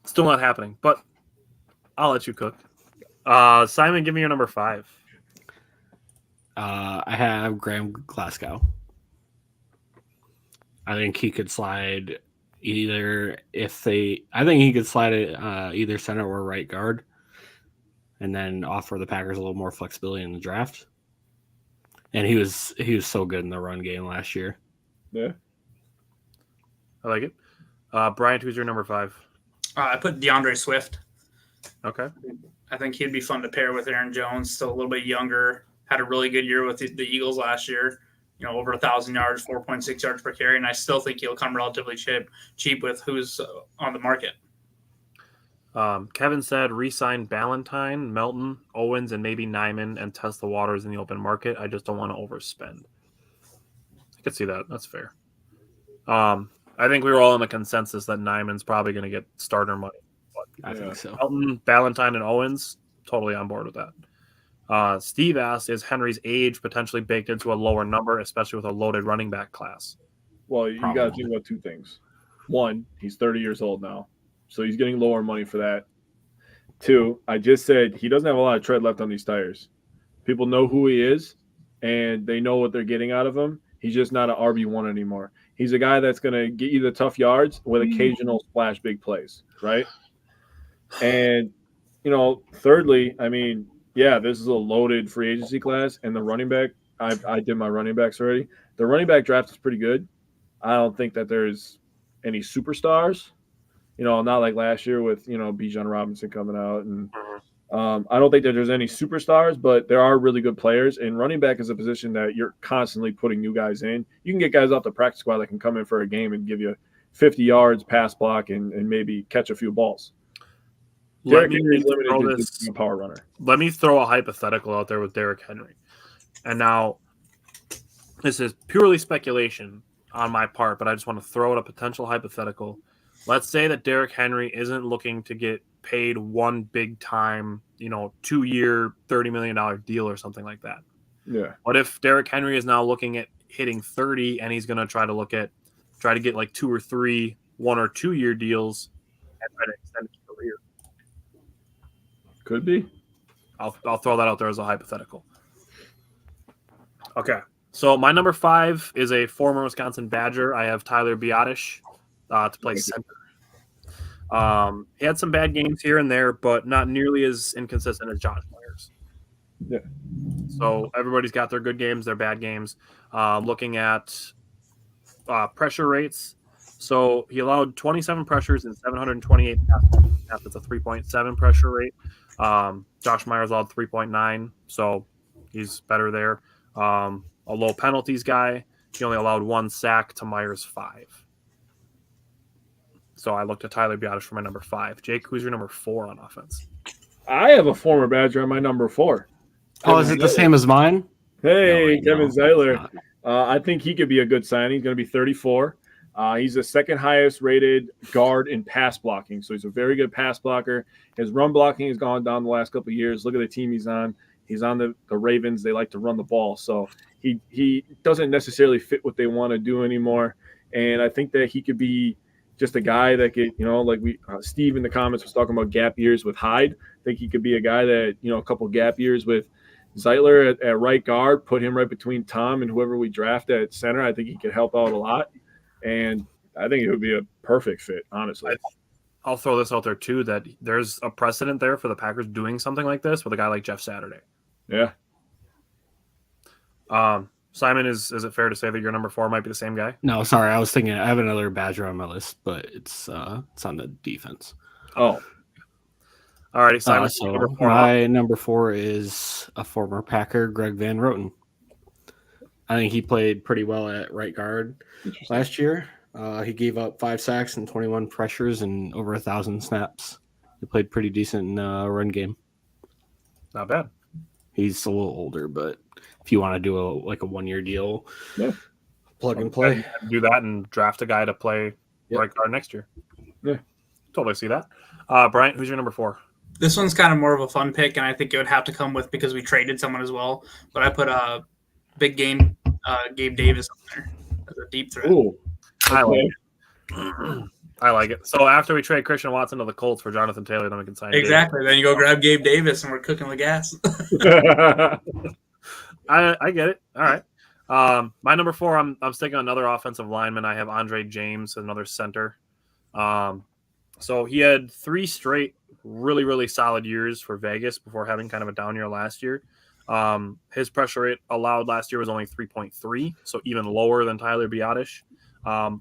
Still not happening, but I'll let you cook. Simon, give me your number 5. I have Graham Glasgow. I think he could slide either either center or right guard, and then offer the Packers a little more flexibility in the draft. And he was so good in the run game last year. Yeah. I like it. Bryant, who's your number 5? I put DeAndre Swift. Okay. I think he'd be fun to pair with Aaron Jones. Still a little bit younger. Had a really good year with the Eagles last year. Over 1,000 yards, 4.6 yards per carry, and I still think he'll come relatively cheap with who's on the market. Kevin said re-sign Ballantyne, Melton, Owens, and maybe Nyman and test the waters in the open market. I just don't want to overspend. I could see that. That's fair. I think we were all in the consensus that Nyman's probably going to get starter money. I think so. Melton, Ballantyne, and Owens, totally on board with that. Steve asked, is Henry's age potentially baked into a lower number, especially with a loaded running back class? Well, you got to think about two things. One, he's 30 years old now, so he's getting lower money for that. Two, I just said he doesn't have a lot of tread left on these tires. People know who he is, and they know what they're getting out of him. He's just not an RB1 anymore. He's a guy that's going to get you the tough yards with occasional splash big plays, right? And, thirdly, I mean, yeah, this is a loaded free agency class, and the running back, I did my running backs already. The running back draft is pretty good. I don't think that there's any superstars, not like last year with, Bijan Robinson coming out. And I don't think that there's any superstars, but there are really good players. And running back is a position that you're constantly putting new guys in. You can get guys off the practice squad that can come in for a game and give you 50 yards, pass block, and maybe catch a few balls. Derrick Henry is limited to being a power runner. Let me throw a hypothetical out there with Derrick Henry. And now, this is purely speculation on my part, but I just want to throw out a potential hypothetical. Let's say that Derrick Henry isn't looking to get paid one big time, 2-year, $30 million deal or something like that. Yeah. What if Derrick Henry is now looking at hitting 30 and he's going to try to get like 2 or 3 1 or 2 year deals and try to extend his career? Could be. I'll throw that out there as a hypothetical. Okay. So my number 5 is a former Wisconsin Badger. I have Tyler Biadasz to play center. He had some bad games here and there, but not nearly as inconsistent as Josh Myers. Yeah. So everybody's got their good games, their bad games. Looking at pressure rates. So he allowed 27 pressures and 728 passes. That's a 3.7 pressure rate. Josh Myers allowed 3.9, so he's better there. A low penalties guy. He only allowed 1 sack to Myers 5. So I looked at Tyler Biadasz for my number 5. Jake, who's your number 4 on offense? I have a former Badger on my number 4. Oh, is it the same as mine? Hey, Kevin Zeitler. I think he could be a good signing. He's going to be 34. He's the second highest rated guard in pass blocking. So he's a very good pass blocker. His run blocking has gone down the last couple of years. Look at the team he's on. He's on the Ravens. They like to run the ball. So he doesn't necessarily fit what they want to do anymore. And I think that he could be just a guy that could, like Steve in the comments was talking about gap years with Hyde. I think he could be a guy that, a couple gap years with Zeitler at right guard, put him right between Tom and whoever we draft at center. I think he could help out a lot. And I think it would be a perfect fit, honestly. I'll throw this out there, too, that there's a precedent there for the Packers doing something like this with a guy like Jeff Saturday. Yeah. Simon, is it fair to say that your number 4 might be the same guy? No, sorry. I was thinking I have another Badger on my list, but it's on the defense. Oh. All right, Simon. So my number 4 is a former Packer, Greg Van Roten. I think he played pretty well at right guard last year. He gave up 5 sacks and 21 pressures and over 1,000 snaps. He played pretty decent in run game. Not bad. He's a little older, but if you want to do a 1-year deal, yeah, plug and play. Do that and draft a guy to play right guard next year. Yeah, totally see that. Bryant, who's your number 4? This one's kind of more of a fun pick, and I think it would have to come with because we traded someone as well. But I put a big game Gabe Davis up there as a deep threat. Ooh, I like it. I like it. So after we trade Christian Watson to the Colts for Jonathan Taylor, then we can sign exactly. Then you go grab Gabe Davis, and we're cooking the gas. I get it. All right. My number 4, I'm sticking another offensive lineman. I have Andre James, another center. So he had 3 straight really, really solid years for Vegas before having kind of a down year last year. His pressure rate allowed last year was only 3.3, so even lower than Tyler Biadasz.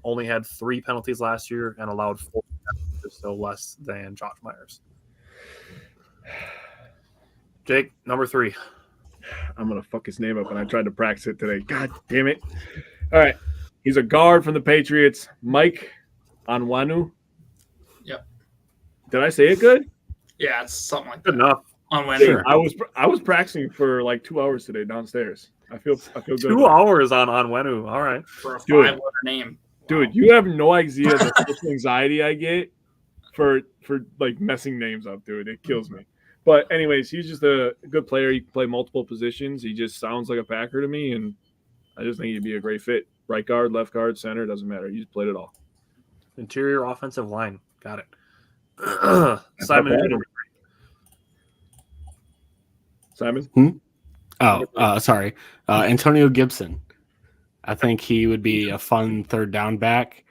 Only had 3 penalties last year and allowed 4, so less than Josh Myers. Jake, number 3. I'm going to fuck his name up, and I tried to practice it today. God damn it. All right. He's a guard from the Patriots. Mike Onwenu. Yep. Did I say it good? Yeah, it's something like Good that. enough. On Wednesday. Sure. I was practicing for like 2 hours today downstairs. I feel good. 2 hours on Wenu. All right. For a 5-letter name. Dude, you have no idea the social anxiety I get for like messing names up, dude. It kills me. But anyways, he's just a good player. He can play multiple positions. He just sounds like a Packer to me, and I just think he'd be a great fit. Right guard, left guard, center, doesn't matter. He's played it all. Interior offensive line. Got it. Simon, who's your number Simon? Sorry. Antonio Gibson. I think he would be a fun third down back.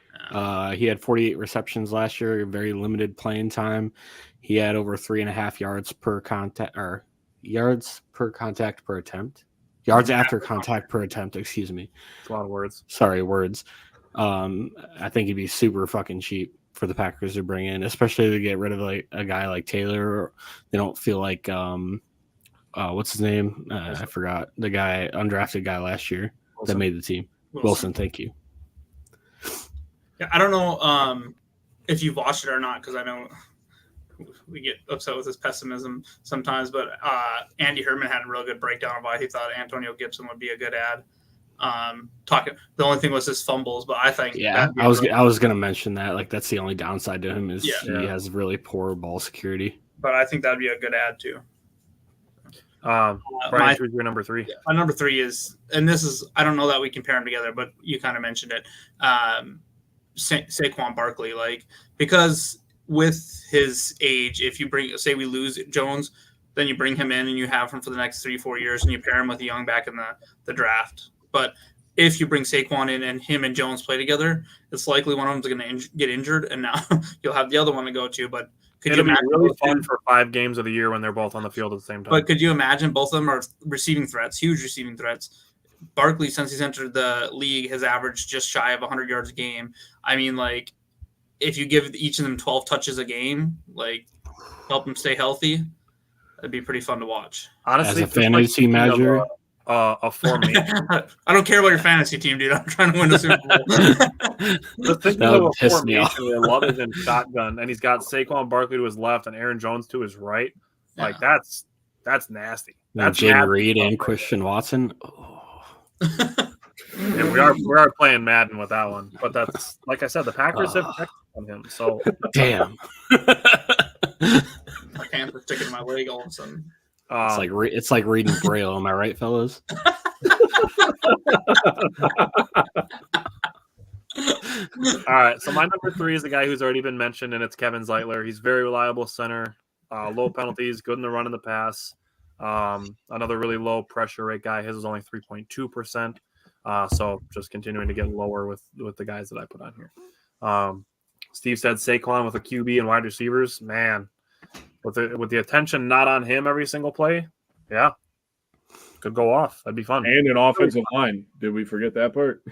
He had 48 receptions last year, very limited playing time. He had over 3.5 yards per contact, or yards per contact per attempt. Yards after contact per attempt, excuse me. It's a lot of words. Sorry, words. I think he'd be super fucking cheap for the Packers to bring in, especially to get rid of like a guy like Taylor. They don't feel like what's his name? I forgot the guy, undrafted guy last year that made the team. Wilson, thank you. Yeah, I don't know if you've watched it or not, because I know we get upset with his pessimism sometimes, but Andy Herman had a real good breakdown of why he thought Antonio Gibson would be a good ad. The only thing was his fumbles, but I think I was gonna mention that. Like, that's the only downside to him is he has really poor ball security. But I think that'd be a good ad too. Brian, who's your number 3? Yeah, my number 3 is, and this is, I don't know that we can pair them together, but you kind of mentioned it. Saquon Barkley, like, because with his age, if you say we lose Jones, then you bring him in and you have him for the next 3-4 years and you pair him with a young back in the draft. But if you bring Saquon in and him and Jones play together, it's likely one of them's going to get injured, and now you'll have the other one to go to. But it'll be really fun for 5 games of the year when they're both on the field at the same time. But could you imagine both of them are receiving threats, huge receiving threats? Barkley, since he's entered the league, has averaged just shy of 100 yards a game. I mean, like, if you give each of them 12 touches a game, like, help them stay healthy, that'd be pretty fun to watch. Honestly, as a fantasy manager, a formation. I don't care about your fantasy team, dude. I'm trying to win the Super Bowl. Just thinking of a formation with Love is in shotgun, and he's got Saquon Barkley to his left and Aaron Jones to his right. Like, that's nasty. That's Jaden Reed and Christian Watson. Oh. And we are playing Madden with that one, but that's, like I said, the Packers have picked on him. So damn, my hands are sticking to my leg all of a sudden. It's like reading Braille. Am I right, fellas? All right, so my number 3 is the guy who's already been mentioned, and it's Kevin Zeitler. He's very reliable center, low penalties, good in the run and the pass. Another really low pressure rate guy. His is only 3.2%. So just continuing to get lower with the guys that I put on here. Steve said Saquon with a QB and wide receivers. Man, with the attention not on him every single play, yeah, could go off. That'd be fun. And an offensive line. Did we forget that part?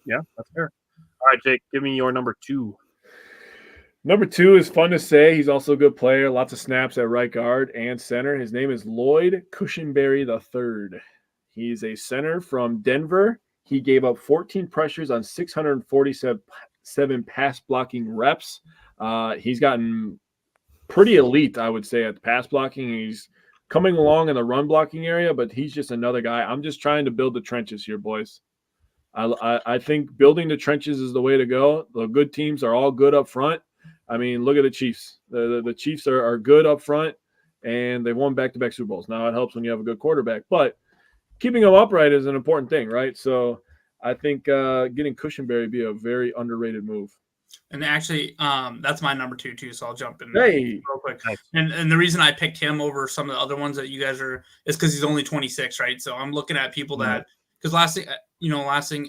Yeah, that's fair. All right, Jake, give me your number 2. Number 2 is fun to say. He's also a good player. Lots of snaps at right guard and center. His name is Lloyd Cushenberry III. He's a center from Denver. He gave up 14 pressures on 647 pass blocking reps. He's gotten pretty elite, I would say, at pass blocking. He's coming along in the run blocking area, but he's just another guy. I'm just trying to build the trenches here, boys. I think building the trenches is the way to go. The good teams are all good up front. I mean, look at the Chiefs. The Chiefs are good up front, and they've won back-to-back Super Bowls. Now, it helps when you have a good quarterback, but keeping them upright is an important thing, right? So I think getting Cushenberry would be a very underrated move. And actually, that's my number 2 too. So I'll jump in real quick. And the reason I picked him over some of the other ones that you guys are is because he's only 26, right? So I'm looking at people that, because last thing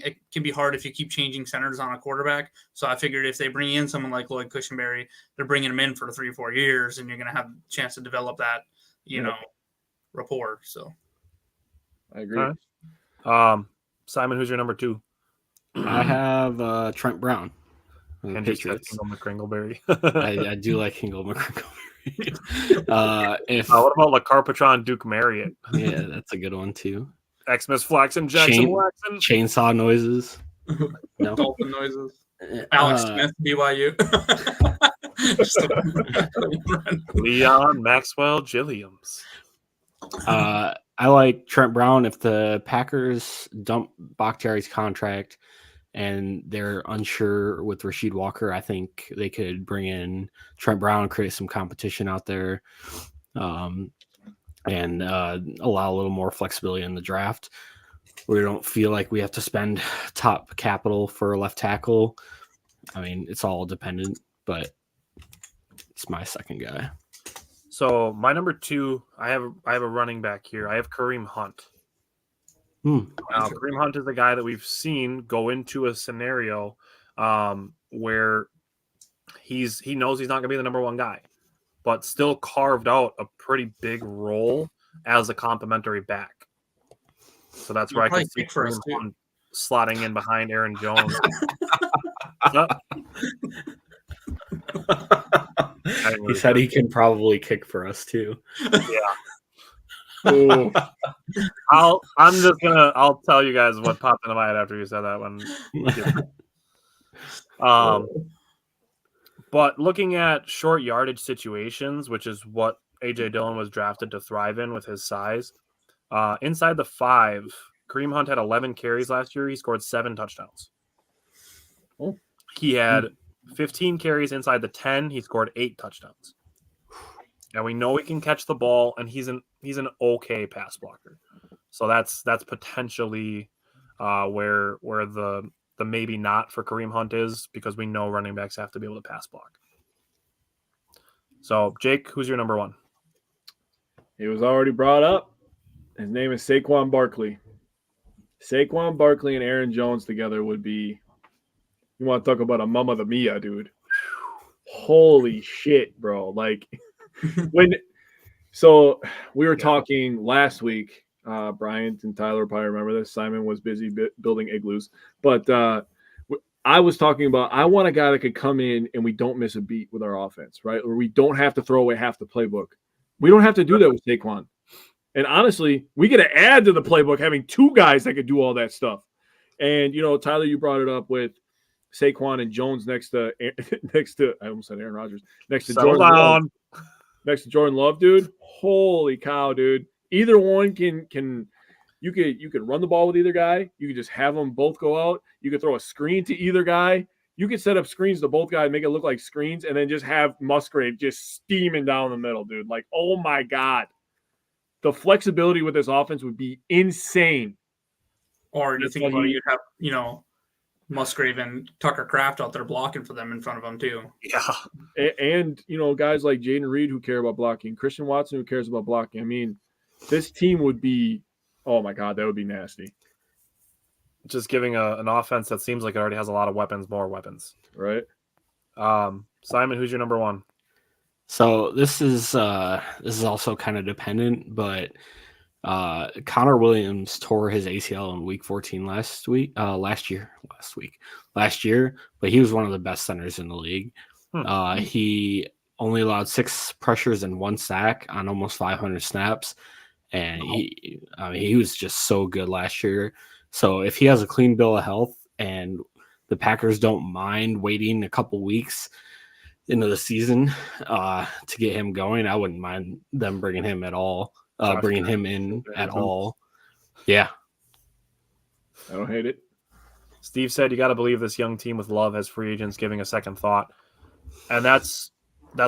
it can be hard if you keep changing centers on a quarterback. So I figured if they bring in someone like Lloyd Cushenberry, they're bringing him in for 3-4 years, and you're going to have a chance to develop that, rapport. So I agree. Simon, who's your number 2? I have Trent Brown. And Patriots. Hingle McCringleberry. I do like Hingle McCringleberry. What about LaCarpatron Duke Marriott? Yeah, that's a good one too. Xmas Flaxen Jackson Waxon. Chainsaw noises. No. Dolphin noises. Alex Smith, BYU. Leon Maxwell Gilliams. I like Trent Brown. If the Packers dump Bakhtiari's contract, and they're unsure with Rasheed Walker. I think they could bring in Trent Brown, create some competition out there, and allow a little more flexibility in the draft. We don't feel like we have to spend top capital for a left tackle. I mean, it's all dependent, but it's my second guy. So my number 2, I have a running back here. I have Kareem Hunt. Now, Kareem Hunt is the guy that we've seen go into a scenario where he knows he's not going to be the number 1 guy, but still carved out a pretty big role as a complimentary back. So that's where I can see Kareem Hunt slotting in behind Aaron Jones. He said he can probably kick for us too. Yeah. Ooh. I'll tell you guys what popped into my head after you said that one. But looking at short yardage situations, which is what AJ Dillon was drafted to thrive in with his size, inside the 5, Kareem Hunt had 11 carries last year. He scored 7 touchdowns. He had 15 carries inside the 10. He scored 8 touchdowns. And we know he can catch the ball, and he's an okay pass blocker. So that's potentially where the maybe not for Kareem Hunt is, because we know running backs have to be able to pass block. So Jake, who's your number 1? It was already brought up. His name is Saquon Barkley. Saquon Barkley and Aaron Jones together would be, you want to talk about a Mamma Mia, dude. Holy shit, bro. Like, so we were talking last week, Bryant and Tyler probably remember this. Simon was busy building igloos. But I was talking about, I want a guy that could come in and we don't miss a beat with our offense, right? Or we don't have to throw away half the playbook. We don't have to do that with Saquon. And honestly, we get to add to the playbook having 2 guys that could do all that stuff. And, Tyler, you brought it up with Saquon and Jones next to I almost said Aaron Rodgers, next to Jordan Love. Next to Jordan Love, dude. Holy cow, dude. Either one can you could run the ball with either guy. You could just have them both go out. You could throw a screen to either guy. You could set up screens to both guys, make it look like screens, and then just have Musgrave just steaming down the middle, dude. Like, oh my God. The flexibility with this offense would be insane. Or you think about it, you'd have, Musgrave and Tucker Kraft out there blocking for them in front of them too. Yeah. And guys like Jaden Reed who care about blocking, Christian Watson who cares about blocking. I mean, this team would be, oh my God, that would be nasty. Just giving an offense that seems like it already has a lot of weapons, more weapons. Right. Simon, who's your number 1? So this is also kind of dependent, but Connor Williams tore his ACL in week 14 last year, but he was one of the best centers in the league. He only allowed 6 pressures and 1 sack on almost 500 snaps. And he was just so good last year. So if he has a clean bill of health and the Packers don't mind waiting a couple weeks into the season to get him going, I wouldn't mind them bringing him at all. Bringing him in at all. Yeah. I don't hate it. Steve said you got to believe this young team with Love has free agents giving a second thought. And that's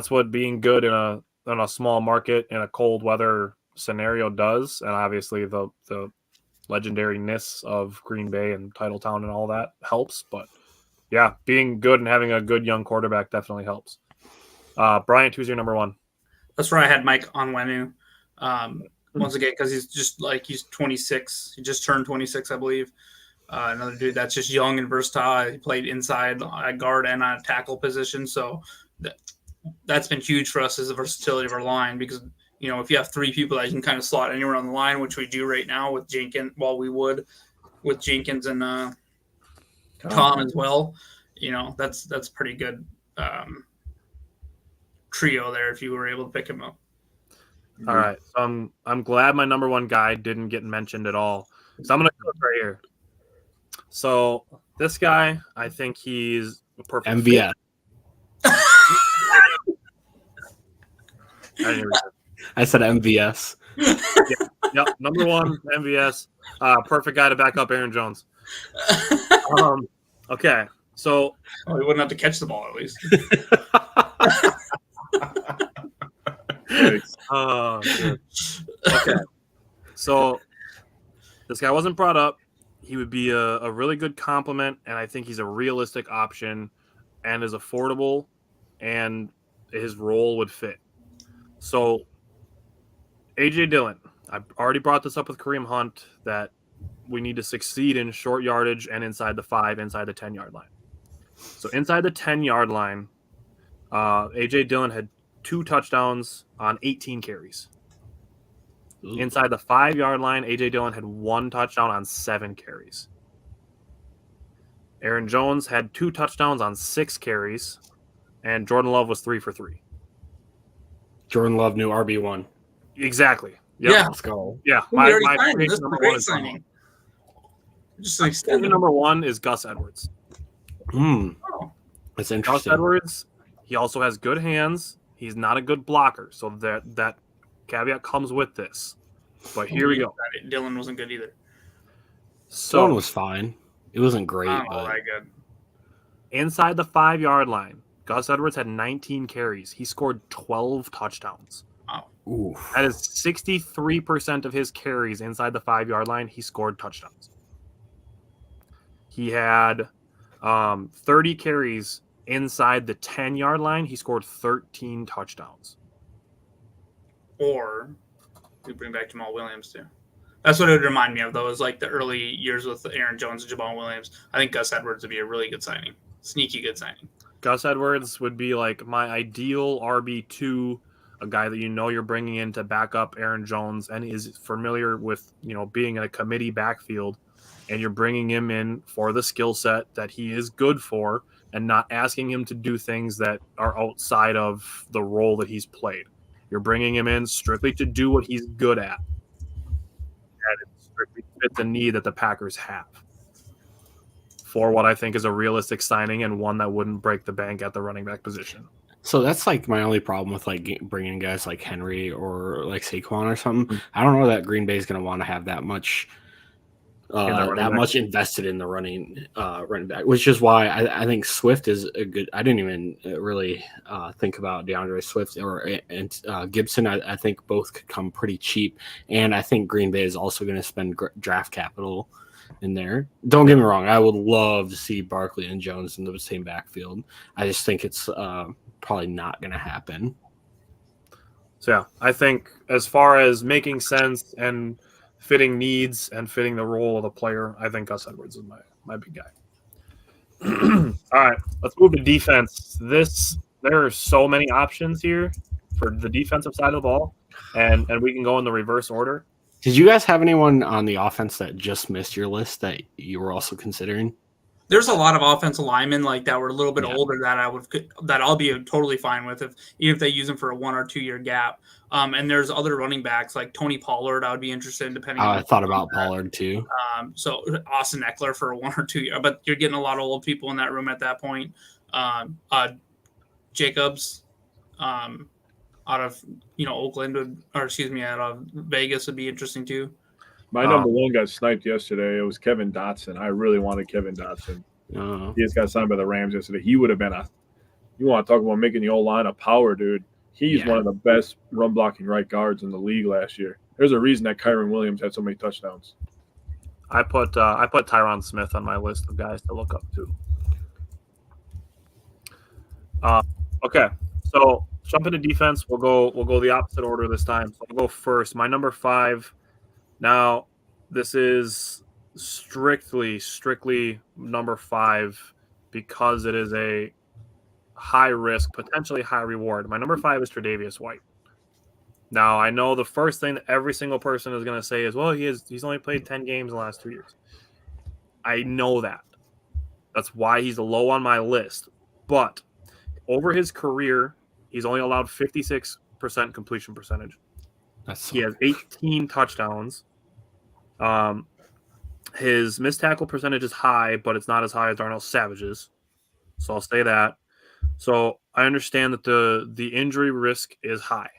what being good in a small market in a cold weather scenario does. And obviously the legendariness of Green Bay and Titletown and all that helps. But yeah, being good and having a good young quarterback definitely helps. Bryant, who's your number 1? That's where I had Mike Onwenu. Once again, because he's 26. He just turned 26, I believe. Another dude that's just young and versatile. He played inside at guard and on a tackle position. So that's been huge for us as the versatility of our line, because, if you have 3 people that you can kind of slot anywhere on the line, which we do right now with Jenkins, we would with Jenkins and Tom as well, that's pretty good trio there if you were able to pick him up. All right. So I'm glad my number 1 guy didn't get mentioned at all. So I'm going to go right here. So this guy, I think he's a perfect MVS. I said MVS. Yep. Number 1, MVS. Perfect guy to back up Aaron Jones. Okay, so Oh, he wouldn't have to catch the ball at least. oh, good. Okay, so this guy wasn't brought up. He would be a really good compliment, and I think he's a realistic option and is affordable, and his role would fit. So, AJ Dillon, I've already brought this up with Kareem Hunt that we need to succeed in short yardage and inside the 5, inside the 10-yard line. So, inside the 10-yard line, AJ Dillon had 2 touchdowns on 18 carries. Ooh. Inside the 5-yard line, AJ Dillon had 1 touchdown on 7 carries. Aaron Jones had 2 touchdowns on 6 carries, and Jordan Love was 3 for 3. Jordan Love, new RB1. Exactly. Yep. Yeah. Let's go. Yeah. We already My signed him. This is a number great 1 is Jordan signing. Love. Just extend him. Number 1 is Gus Edwards. Oh. That's Gus interesting. Edwards, he also has good hands. He's not a good blocker, so that caveat comes with this. But here we go. Dylan wasn't good either. So One was fine. It wasn't great, Not all but that good. inside the 5-yard line, Gus Edwards had 19 carries. He scored 12 touchdowns. ooh. That is 63% of his carries inside the 5-yard line. He scored touchdowns. He had 30 carries inside the 10-yard line. He scored 13 touchdowns. Or we bring back Jamal Williams too. That's what it would remind me of, though, is like the early years with Aaron Jones and Jamal Williams. I think Gus Edwards would be a really good signing. Sneaky good signing. Gus Edwards would be like my ideal RB2, a guy that you know you're bringing in to back up Aaron Jones and is familiar with, being in a committee backfield, and you're bringing him in for the skill set that he is good for and not asking him to do things that are outside of the role that he's played. You're bringing him in strictly to do what he's good at. And it strictly fits a need that the Packers have for what I think is a realistic signing and one that wouldn't break the bank at the running back position. So that's like my only problem with like bringing guys like Henry or like Saquon or something. I don't know that Green Bay is going to want to have that much invested in the running back, which is why I think Swift is a good. I didn't even really think about DeAndre Swift or Gibson. I think both could come pretty cheap, and I think Green Bay is also going to spend draft capital in there. Don't get me wrong, I would love to see Barkley and Jones in the same backfield. I just think it's probably not going to happen. So yeah, I think as far as making sense and fitting needs and fitting the role of the player, I think Gus Edwards is my big guy. All right, let's move to defense. There are so many options here for the defensive side of the ball, and we can go in the reverse order. Did you guys have anyone on the offense that just missed your list that you were also considering? There's a lot of offensive linemen like that were a little bit older that I'll be totally fine with even if they use them for a 1 or 2 year gap. And there's other running backs like Tony Pollard. I would be interested in depending. I thought about Pollard too. So Austin Eckler for a 1 or 2 year, but you're getting a lot of old people in that room at that point. Jacobs, out of Oakland out of Vegas would be interesting too. My number 1 got sniped yesterday. It was Kevin Dotson. I really wanted Kevin Dotson. He just got signed by the Rams yesterday. He would have been you want to talk about making the O-line a power, dude. He's one of the best run blocking right guards in the league last year. There's a reason that Kyron Williams had so many touchdowns. I put Tyron Smith on my list of guys to look up to. Okay, so jump into defense. We'll go the opposite order this time. So I'll go first. My number 5. Now, this is strictly number 5 because it is a high risk, potentially high reward. My number 5 is Tre'Davious White. Now, I know the first thing that every single person is going to say is, well, he's only played 10 games in the last 2 years. I know that. That's why he's low on my list. But over his career, he's only allowed 56% completion percentage. He has 18 touchdowns. His missed tackle percentage is high, but it's not as high as Darnell Savage's. So I'll say that. So I understand that the injury risk is high.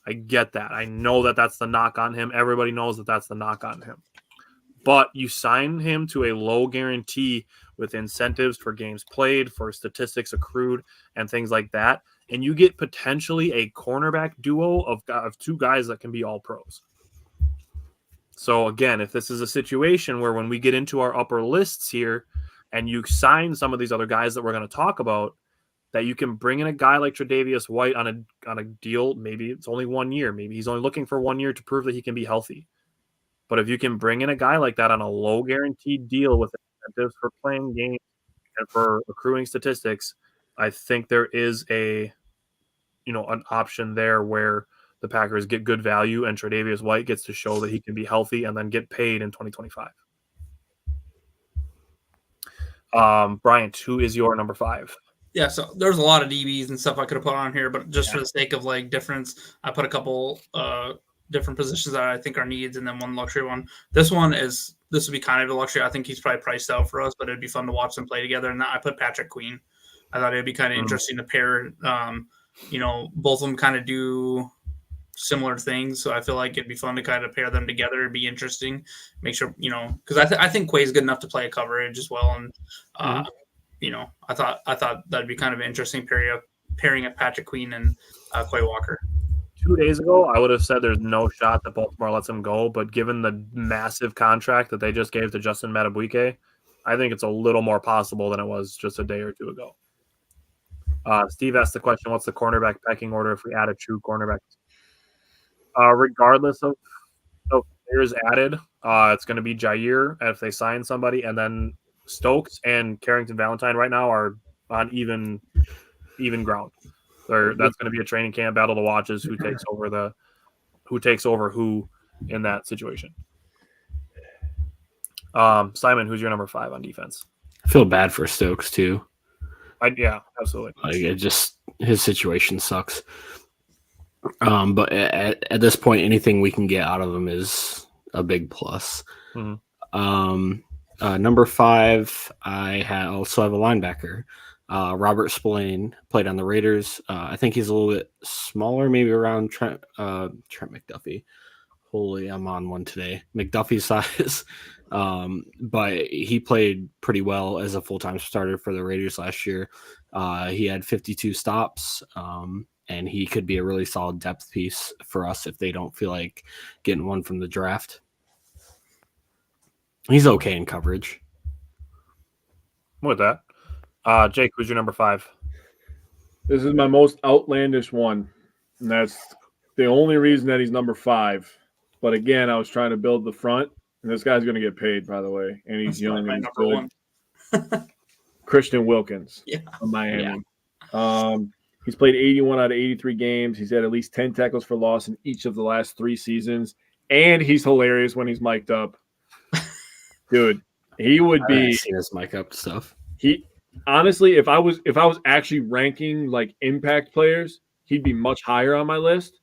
I get that. I know that that's the knock on him. Everybody knows that that's the knock on him. But you sign him to a low guarantee with incentives for games played, for statistics accrued, and things like that. And you get potentially a cornerback duo of two guys that can be all pros. So again, if this is a situation where when we get into our upper lists here and you sign some of these other guys that we're going to talk about, that you can bring in a guy like Tre'Davious White on a deal, maybe it's only 1 year, maybe he's only looking for 1 year to prove that he can be healthy. But if you can bring in a guy like that on a low guaranteed deal with incentives for playing games and for accruing statistics, I think there is an option there where the Packers get good value and Tre'Davious White gets to show that he can be healthy and then get paid in 2025. Bryant, who is your number 5? Yeah, so there's a lot of DBs and stuff I could have put on here, but just for the sake of like difference, I put a couple different positions that I think are needs and then one luxury one. This one would be kind of a luxury. I think he's probably priced out for us, but it'd be fun to watch them play together. And I put Patrick Queen. I thought it'd be kind of interesting to pair. Both of them kind of do similar things, so I feel like it'd be fun to kind of pair them together. It'd be interesting. Make sure because I think Quay's good enough to play a coverage as well, and I thought that'd be kind of an interesting pairing of Patrick Queen and Quay Walker. 2 days ago, I would have said there's no shot that Baltimore lets him go, but given the massive contract that they just gave to Justin Madubuike, I think it's a little more possible than it was just a day or two ago. Steve asked the question, what's the cornerback pecking order if we add a true cornerback? Regardless of players added, it's going to be Jair if they sign somebody, and then Stokes and Carrington Valentine right now are on even ground. That's going to be a training camp battle to watch is who takes over who in that situation. Simon, who's your number 5 on defense? I feel bad for Stokes too. Yeah, absolutely. Like his situation sucks. But at this point, anything we can get out of him is a big plus. Mm-hmm. Number 5, I also have a linebacker. Robert Spillane played on the Raiders. I think he's a little bit smaller, maybe around Trent McDuffie. Holy, I'm on one today. McDuffie size. But he played pretty well as a full-time starter for the Raiders last year. He had 52 stops, and he could be a really solid depth piece for us if they don't feel like getting one from the draft. He's okay in coverage. With that, Jake, who's your number 5? This is my most outlandish one, and that's the only reason that he's number 5. But again, I was trying to build the front, and this guy's going to get paid, by the way, and he's young and he's good. Christian Wilkins from Miami. Yeah. He's played 81 out of 83 games. He's had at least 10 tackles for loss in each of the last 3 seasons, and he's hilarious when he's mic'd up. Dude, he would be. I've seen his mic up stuff. He honestly, if I was actually ranking like impact players, he'd be much higher on my list.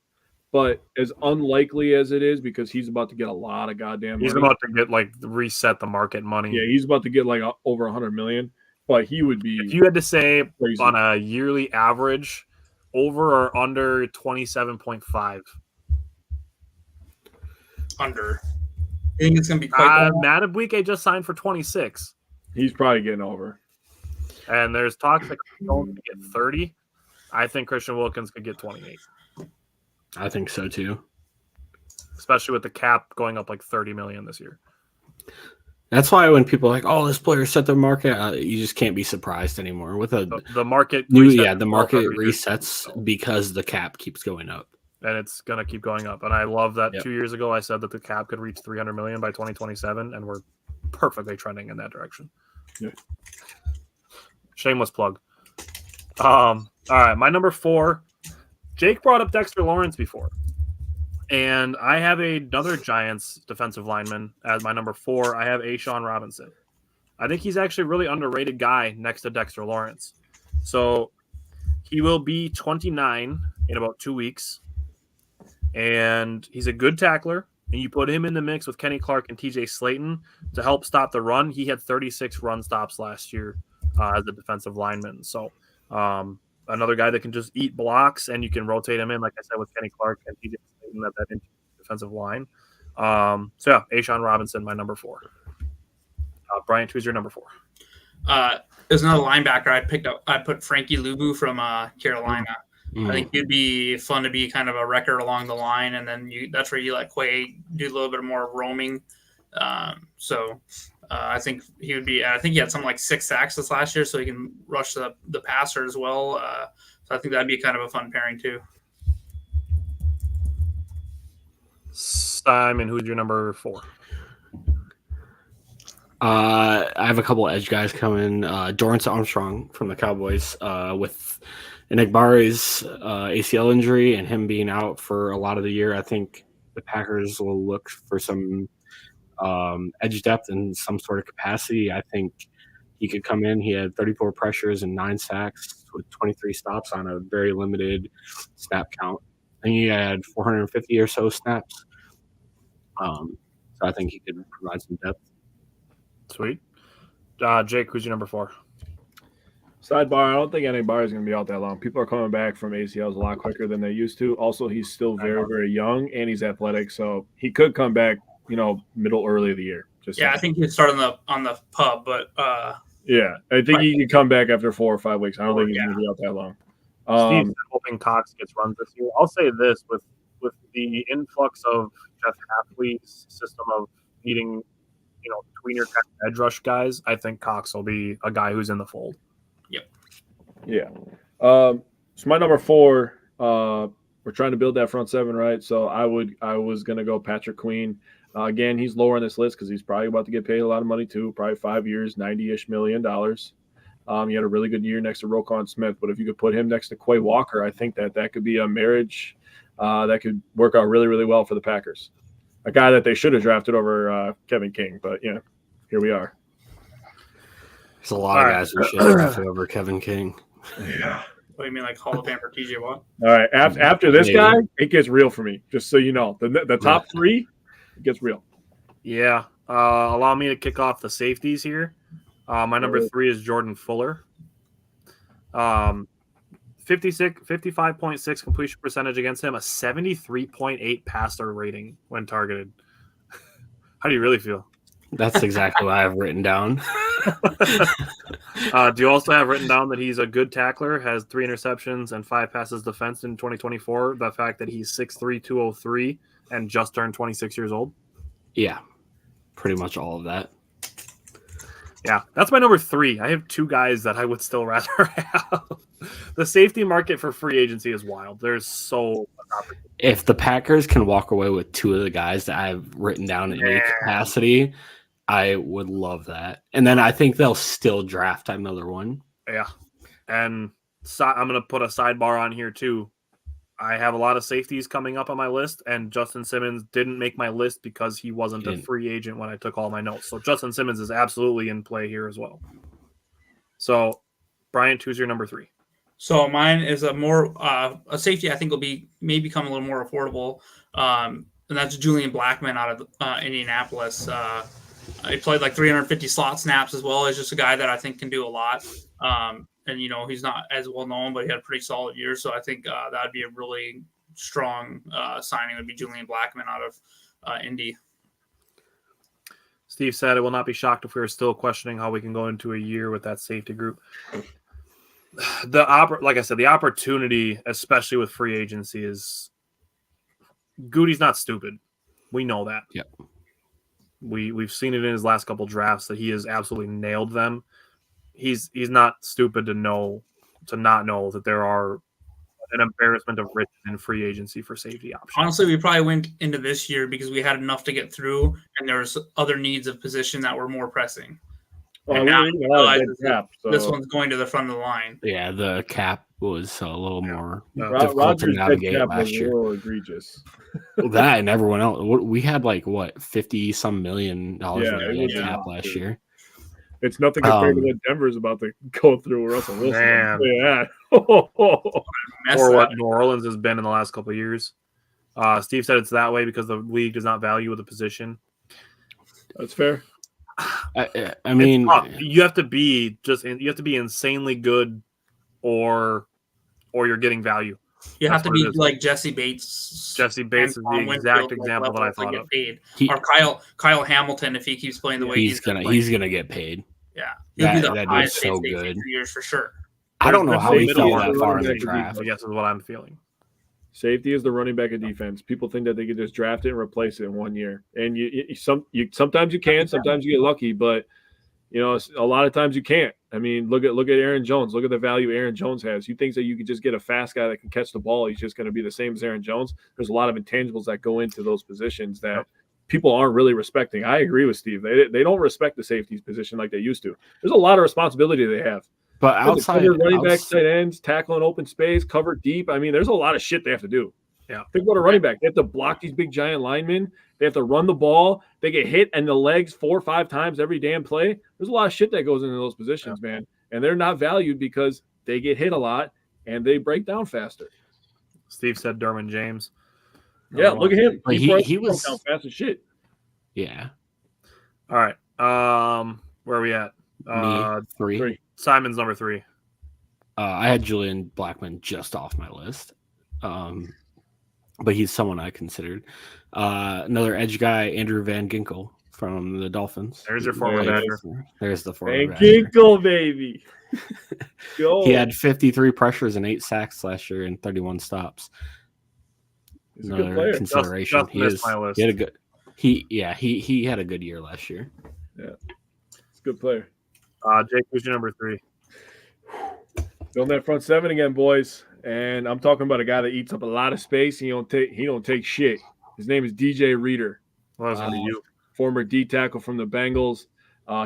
But as unlikely as it is, because he's about to get a lot of goddamn money. He's about to get reset the market money. Yeah, he's about to get over 100 million. But he would be. If you had to say crazy. On a yearly average, over or under 27.5? Under. I think it's going to be quite Madubuike just signed for 26. He's probably getting over. And there's talks that Christian Wilkins could get 30. I think Christian Wilkins could get 28. I think so too. Especially with the cap going up like 30 million this year. That's why when people are like, "Oh, this player set the market," you just can't be surprised anymore. With the market, the market resets because the cap keeps going up, and it's gonna keep going up. And I love that 2 years ago I said that the cap could reach 300 million by 2027, and we're perfectly trending in that direction. Yeah. Shameless plug. All right, my number 4. Jake brought up Dexter Lawrence before. And I have another Giants defensive lineman as my number 4. I have A'Shawn Robinson. I think he's actually a really underrated guy next to Dexter Lawrence. So he will be 29 in about 2 weeks. And he's a good tackler. And you put him in the mix with Kenny Clark and TJ Slayton to help stop the run. He had 36 run stops last year as a defensive lineman. So another guy that can just eat blocks, and you can rotate him in, like I said, with Kenny Clark and TJ Slayton at that defensive line. A'Shawn Robinson, my number 4. Brian, who's your number 4? there's another linebacker I picked up. I put Frankie Luvu from Carolina. I think he'd be fun to be kind of a wrecker along the line, and then that's where you let Quay do a little bit more roaming. I think he would be. I think he had something like 6 sacks this last year, so he can rush the passer as well. So I think that'd be kind of a fun pairing too. Simon, who's your number 4? I have a couple of edge guys coming. Dorrance Armstrong from the Cowboys with Enigmare's ACL injury and him being out for a lot of the year. I think the Packers will look for some edge depth in some sort of capacity. I think he could come in. He had 34 pressures and 9 sacks with 23 stops on a very limited snap count. I think he had 450 or so snaps. So I think he could provide some depth. Sweet. Jake, who's your number 4? Sidebar, I don't think Enigmare is going to be out that long. People are coming back from ACLs a lot quicker than they used to. Also, he's still very, very young, and he's athletic, so he could come back, early of the year. I think he'd start on the pub, but yeah, I think he can come back after 4 or 5 weeks. I don't think he's going to be out that long. Steve's hoping Cox gets runs this year. I'll say this, with the influx of Jeff Hafley's system of needing, tweener kind of edge rush guys, I think Cox will be a guy who's in the fold. Yep. Yeah. So my number 4, we're trying to build that front 7, right? So I was going to go Patrick Queen. Again, he's lower on this list because he's probably about to get paid a lot of money too, probably 5 years, $90-ish million. He had a really good year next to Roquan Smith, but if you could put him next to Quay Walker, I think that could be a marriage that could work out really, really well for the Packers. A guy that they should have drafted over Kevin King, but here we are. There's a lot of guys who should have drafted over Kevin King. Yeah. What do you mean, like Hall of Fame for TJ Watt? All right. After this guy, it gets real for me. Just so you know, the top 3, it gets real. Yeah. Allow me to kick off the safeties here. My number 3 is Jordan Fuller. 55.6 completion percentage against him, a 73.8 passer rating when targeted. How do you really feel? That's exactly what I have written down. Do you also have written down that he's a good tackler, has 3 interceptions and 5 passes defensed in 2024? The fact that he's 6'3", 203, and just turned 26 years old? Yeah, pretty much all of that. Yeah, that's my number 3. I have 2 guys that I would still rather have. The safety market for free agency is wild. There's so much opportunity. If the Packers can walk away with 2 of the guys that I've written down in any capacity, I would love that. And then I think they'll still draft another one. Yeah. And I'm going to put a sidebar on here too. I have a lot of safeties coming up on my list, and Justin Simmons didn't make my list because he wasn't a free agent when I took all my notes. So Justin Simmons is absolutely in play here as well. So, Bryant, who's your number 3? So mine is a more a safety I think will may become a little more affordable, and that's Julian Blackmon out of Indianapolis. He played like 350 slot snaps as well. He's just a guy that I think can do a lot. And, he's not as well known, but he had a pretty solid year. So I think that would be a really strong signing would be Julian Blackmon out of Indy. Steve said, I will not be shocked if we were still questioning how we can go into a year with that safety group. Like I said, the opportunity, especially with free agency, is Goody's not stupid. We know that. Yep. We've seen it in his last couple drafts that he has absolutely nailed them. He's not stupid to not know that there are an embarrassment of riches in free agency for safety options. Honestly, we probably went into this year because we had enough to get through, and there's other needs of position that were more pressing. Well, and now this so. one's going to the front of the line. Yeah, the cap was a little more Rogers' difficult to navigate cap last was year. a little egregious. That and everyone else. We had $50-some million in cap last year. It's nothing compared to what Denver's about to go through with Russell Wilson. Man. Yeah. Or what New Orleans has been in the last couple of years. Steve said it's that way because the league does not value the position. That's fair. I mean, you have to be insanely good, or you're getting value. You have to be like Jesse Bates. Jesse Bates is the exact example that I thought of. Or Kyle Hamilton if he keeps playing the way he's gonna get paid. Yeah, he'll be the That dude's highest so safety good. 2 years for sure. I don't know There's how the he middle fell of that the far running in the back draft. I guess is what I'm feeling. Safety is the running back of defense. People think that they could just draft it and replace it in 1 year, and sometimes you can, sometimes you get lucky, but a lot of times you can't. I mean, look at Aaron Jones. Look at the value Aaron Jones has. He thinks that you could just get a fast guy that can catch the ball. He's just going to be the same as Aaron Jones. There's a lot of intangibles that go into those positions that people aren't really respecting. I agree with Steve. They don't respect the safeties position like they used to. There's a lot of responsibility they have. But outside running backs, tight ends, tackle in open space, cover deep. I mean, there's a lot of shit they have to do. Yeah. Think about a running back. They have to block these big giant linemen. They have to run the ball. They get hit in the legs 4 or 5 times every damn play. There's a lot of shit that goes into those positions, man. And they're not valued because they get hit a lot and they break down faster. Steve said Derwin James. Yeah, look at him. Like he was down fast as shit. Yeah. All right. Where are we at? Me, 3. Simon's number 3. I had Julian Blackman just off my list. But he's someone I considered. Another edge guy, Andrew Van Ginkel from the Dolphins. There's your former Badger. There's the former Van Badger. Ginkel, baby. He had 53 pressures and 8 sacks last year and 31 stops. He's a good player. Consideration. Just missed my list. He had a good. He had a good year last year. Yeah, he's a good player. Jake, who's your number 3? Building that front 7 again, boys. And I'm talking about a guy that eats up a lot of space. He don't take shit. His name is DJ Reader. Well, that's gonna be you. Former D tackle from the Bengals.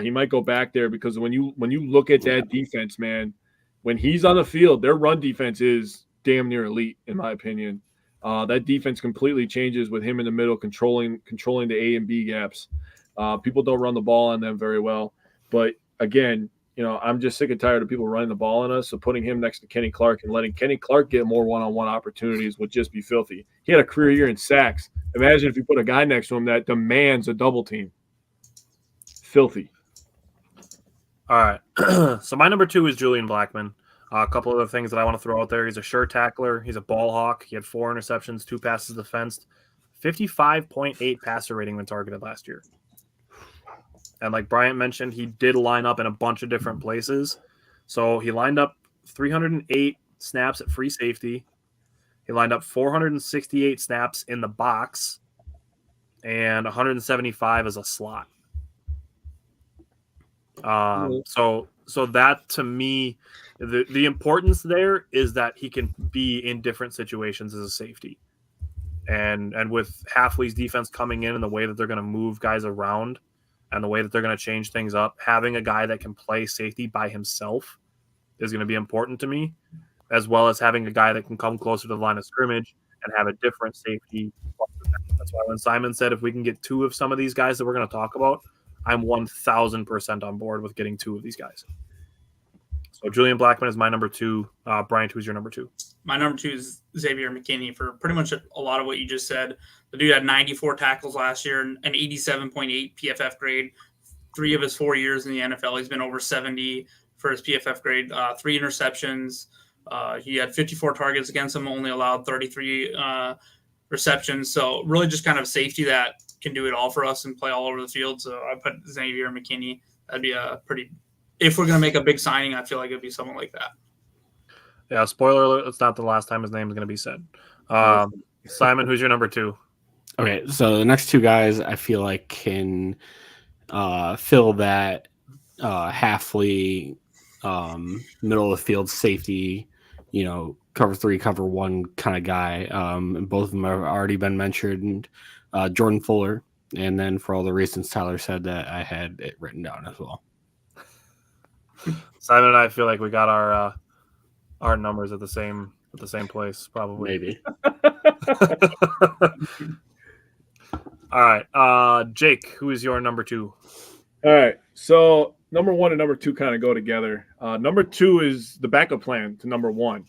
He might go back there because when you look at that defense, man, when he's on the field, their run defense is damn near elite, in my opinion. That defense completely changes with him in the middle, controlling the A and B gaps. People don't run the ball on them very well, but again, I'm just sick and tired of people running the ball on us. So putting him next to Kenny Clark and letting Kenny Clark get more one-on-one opportunities would just be filthy. He had a career year in sacks. Imagine if you put a guy next to him that demands a double team. Filthy. All right. So my number 2 is Julian Blackman. A couple other things that I want to throw out there. He's a sure tackler. He's a ball hawk. He had 4 interceptions, 2 passes defensed, 55.8 passer rating when targeted last year. And like Bryant mentioned, he did line up in a bunch of different places. So he lined up 308 snaps at free safety. He lined up 468 snaps in the box and 175 as a slot. So that to me, the importance there is that he can be in different situations as a safety. And with Halfley's defense coming in and the way that they're going to move guys around and the way that they're going to change things up, having a guy that can play safety by himself is going to be important to me, as well as having a guy that can come closer to the line of scrimmage and have a different safety. That's why when Simon said if we can get 2 of some of these guys that we're going to talk about, I'm 1,000% on board with getting 2 of these guys. So Julian Blackman is my number 2. Bryant, who's your number 2? My number 2 is Xavier McKinney for pretty much a lot of what you just said. The dude had 94 tackles last year, an 87.8 PFF grade. 3 of his 4 years in the NFL, he's been over 70 for his PFF grade. 3 interceptions. He had 54 targets against him, only allowed 33 receptions. So really just kind of safety that can do it all for us and play all over the field. So I put Xavier McKinney. That'd be a pretty – if we're going to make a big signing, I feel like it'd be someone like that. Yeah, spoiler alert, it's not the last time his name is going to be said. Simon, who's your number 2? Okay, so the next 2 guys I feel like can fill that Halfley middle of the field safety, cover 3, cover 1 kind of guy. And both of them have already been mentioned. Jordan Fuller, and then for all the reasons Tyler said that I had it written down as well. Simon and I feel like we got our numbers at the same place, probably. Maybe. All right, Jake, who is your number 2? All right, so number 1 and number 2 kind of go together. Number 2 is the backup plan to number 1.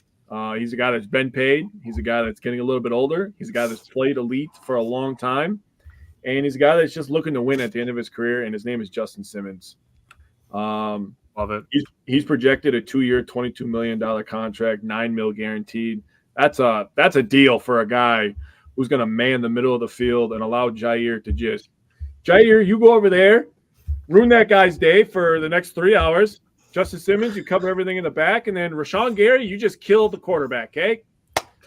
He's a guy that's been paid. He's a guy that's getting a little bit older. He's a guy that's played elite for a long time. And he's a guy that's just looking to win at the end of his career, and his name is Justin Simmons. Love it. He's projected a 2-year, $22 million contract, $9 million guaranteed. That's a deal for a guy who's going to man the middle of the field and allow Jair to Jair, you go over there, ruin that guy's day for the next 3 hours. Justin Simmons, you cover everything in the back, and then Rashawn Gary, you just kill the quarterback, okay?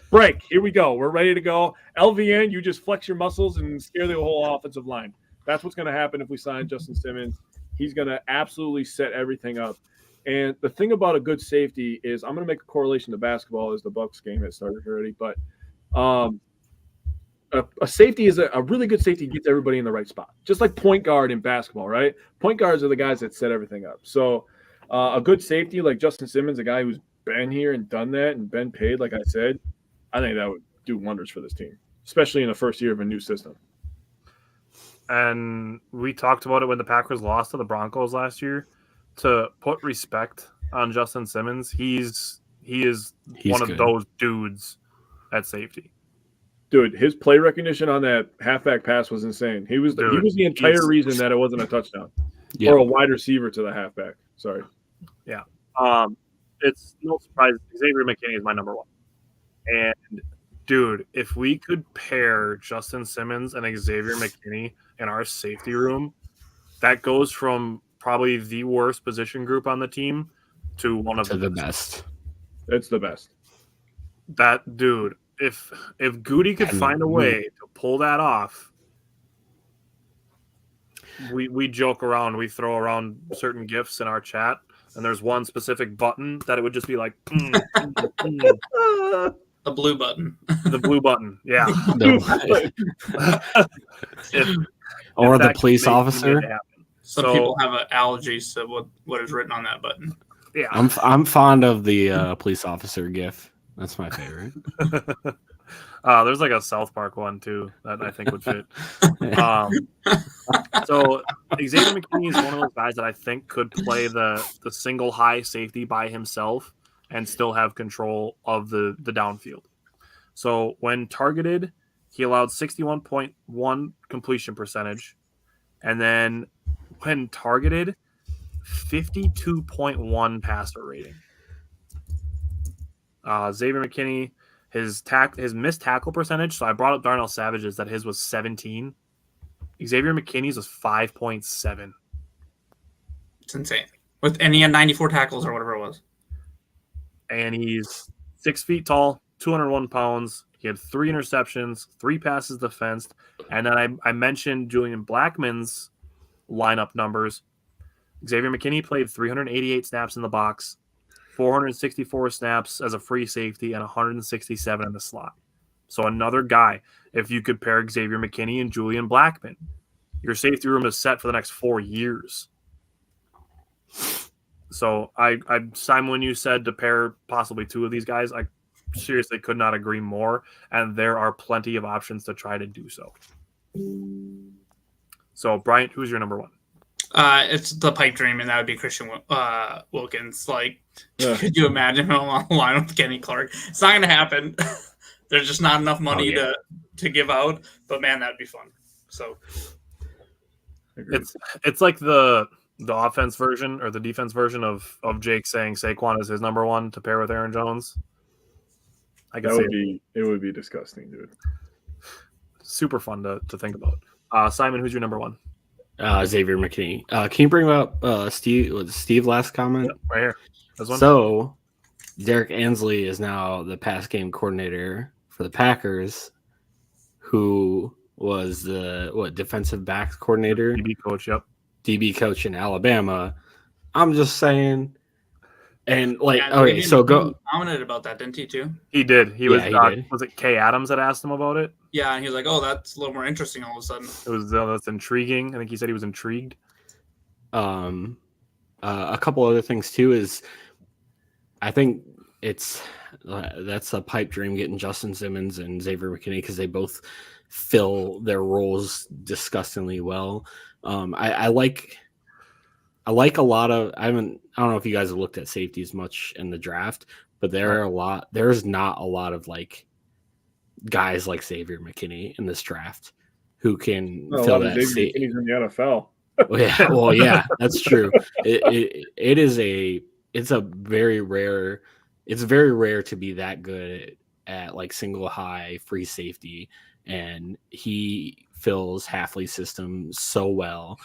Break. Here we go. We're ready to go. LVN, you just flex your muscles and scare the whole offensive line. That's what's going to happen if we sign Justin Simmons. He's going to absolutely set everything up. And the thing about a good safety is, I'm going to make a correlation to basketball as the Bucks game has started already, but a safety is a really good safety gets everybody in the right spot, just like point guard in basketball, right? Point guards are the guys that set everything up. So a good safety like Justin Simmons, a guy who's been here and done that and been paid, like I said, I think that would do wonders for this team, especially in the first year of a new system. And we talked about it when the Packers lost to the Broncos last year. To put respect on Justin Simmons, he's one of those dudes at safety. Dude, his play recognition on that halfback pass was insane. He was the entire reason that it wasn't a touchdown or a wide receiver to the halfback. Sorry. Yeah. It's no surprise Xavier McKinney is my number one. And dude, if we could pair Justin Simmons and Xavier McKinney in our safety room, that goes from probably the worst position group on the team to one of the best. It's the best. That dude, if Goody could find a way to pull that off, we joke around, we throw around certain gifs in our chat, and there's one specific button that it would just be like the blue button. The blue button, yeah. Or the police officer. Some people have allergies to what is written on that button. Yeah, I'm fond of the police officer gif. That's my favorite. There's like a South Park one too that I think would fit. So Xavier McKinney is one of those guys that I think could play the single high safety by himself and still have control of the downfield. So when targeted, he allowed 61.1 completion percentage, and then when targeted, 52.1 passer rating. Xavier McKinney, his missed tackle percentage. So I brought up Darnell Savage's that his was 17. Xavier McKinney's was 5.7. It's insane. And he had 94 tackles or whatever it was. And he's 6 feet tall, 201 pounds. He had 3 interceptions, 3 passes defensed. And then I mentioned Julian Blackmon's lineup numbers. Xavier McKinney played 388 snaps in the box, 464 snaps as a free safety, and 167 in the slot. So another guy, if you could pair Xavier McKinney and Julian Blackmon, your safety room is set for the next 4 years. So Simon, when you said to pair possibly 2 of these guys, I seriously could not agree more. And there are plenty of options to try to do so. So, Bryant, who's your number one? It's the pipe dream, and that would be Christian Wilkins. Like, could you imagine him on the line with Kenny Clark? It's not going to happen. There's just not enough money to give out. But, man, that'd be fun. So, it's like the offense version or the defense version of Jake saying Saquon is his number one to pair with Aaron Jones. It would be disgusting, dude. Super fun to think about. Simon, who's your number one? Xavier McKinney. Can you bring up Steve last comment? Yep, right here. This one. So Derek Ansley is now the pass game coordinator for the Packers, who was the defensive backs coordinator, DB coach. Yep, DB coach in Alabama. I'm just saying. And go commented about that, didn't he too? He did. He did. Was it Kay Adams that asked him about it? Yeah, and he was like, "Oh, that's a little more interesting." All of a sudden, it was that's intriguing. I think he said he was intrigued. A couple other things too is, I think that's a pipe dream getting Justin Simmons and Xavier McKinney because they both fill their roles disgustingly well. I like a lot of. I don't know if you guys have looked at safeties much in the draft, but there's not a lot of like guys like Xavier McKinney in this draft who can fill that. Xavier McKinney's in the NFL. Yeah, that's true. It's very rare to be that good at like single high free safety, and he fills Hafley's system so well.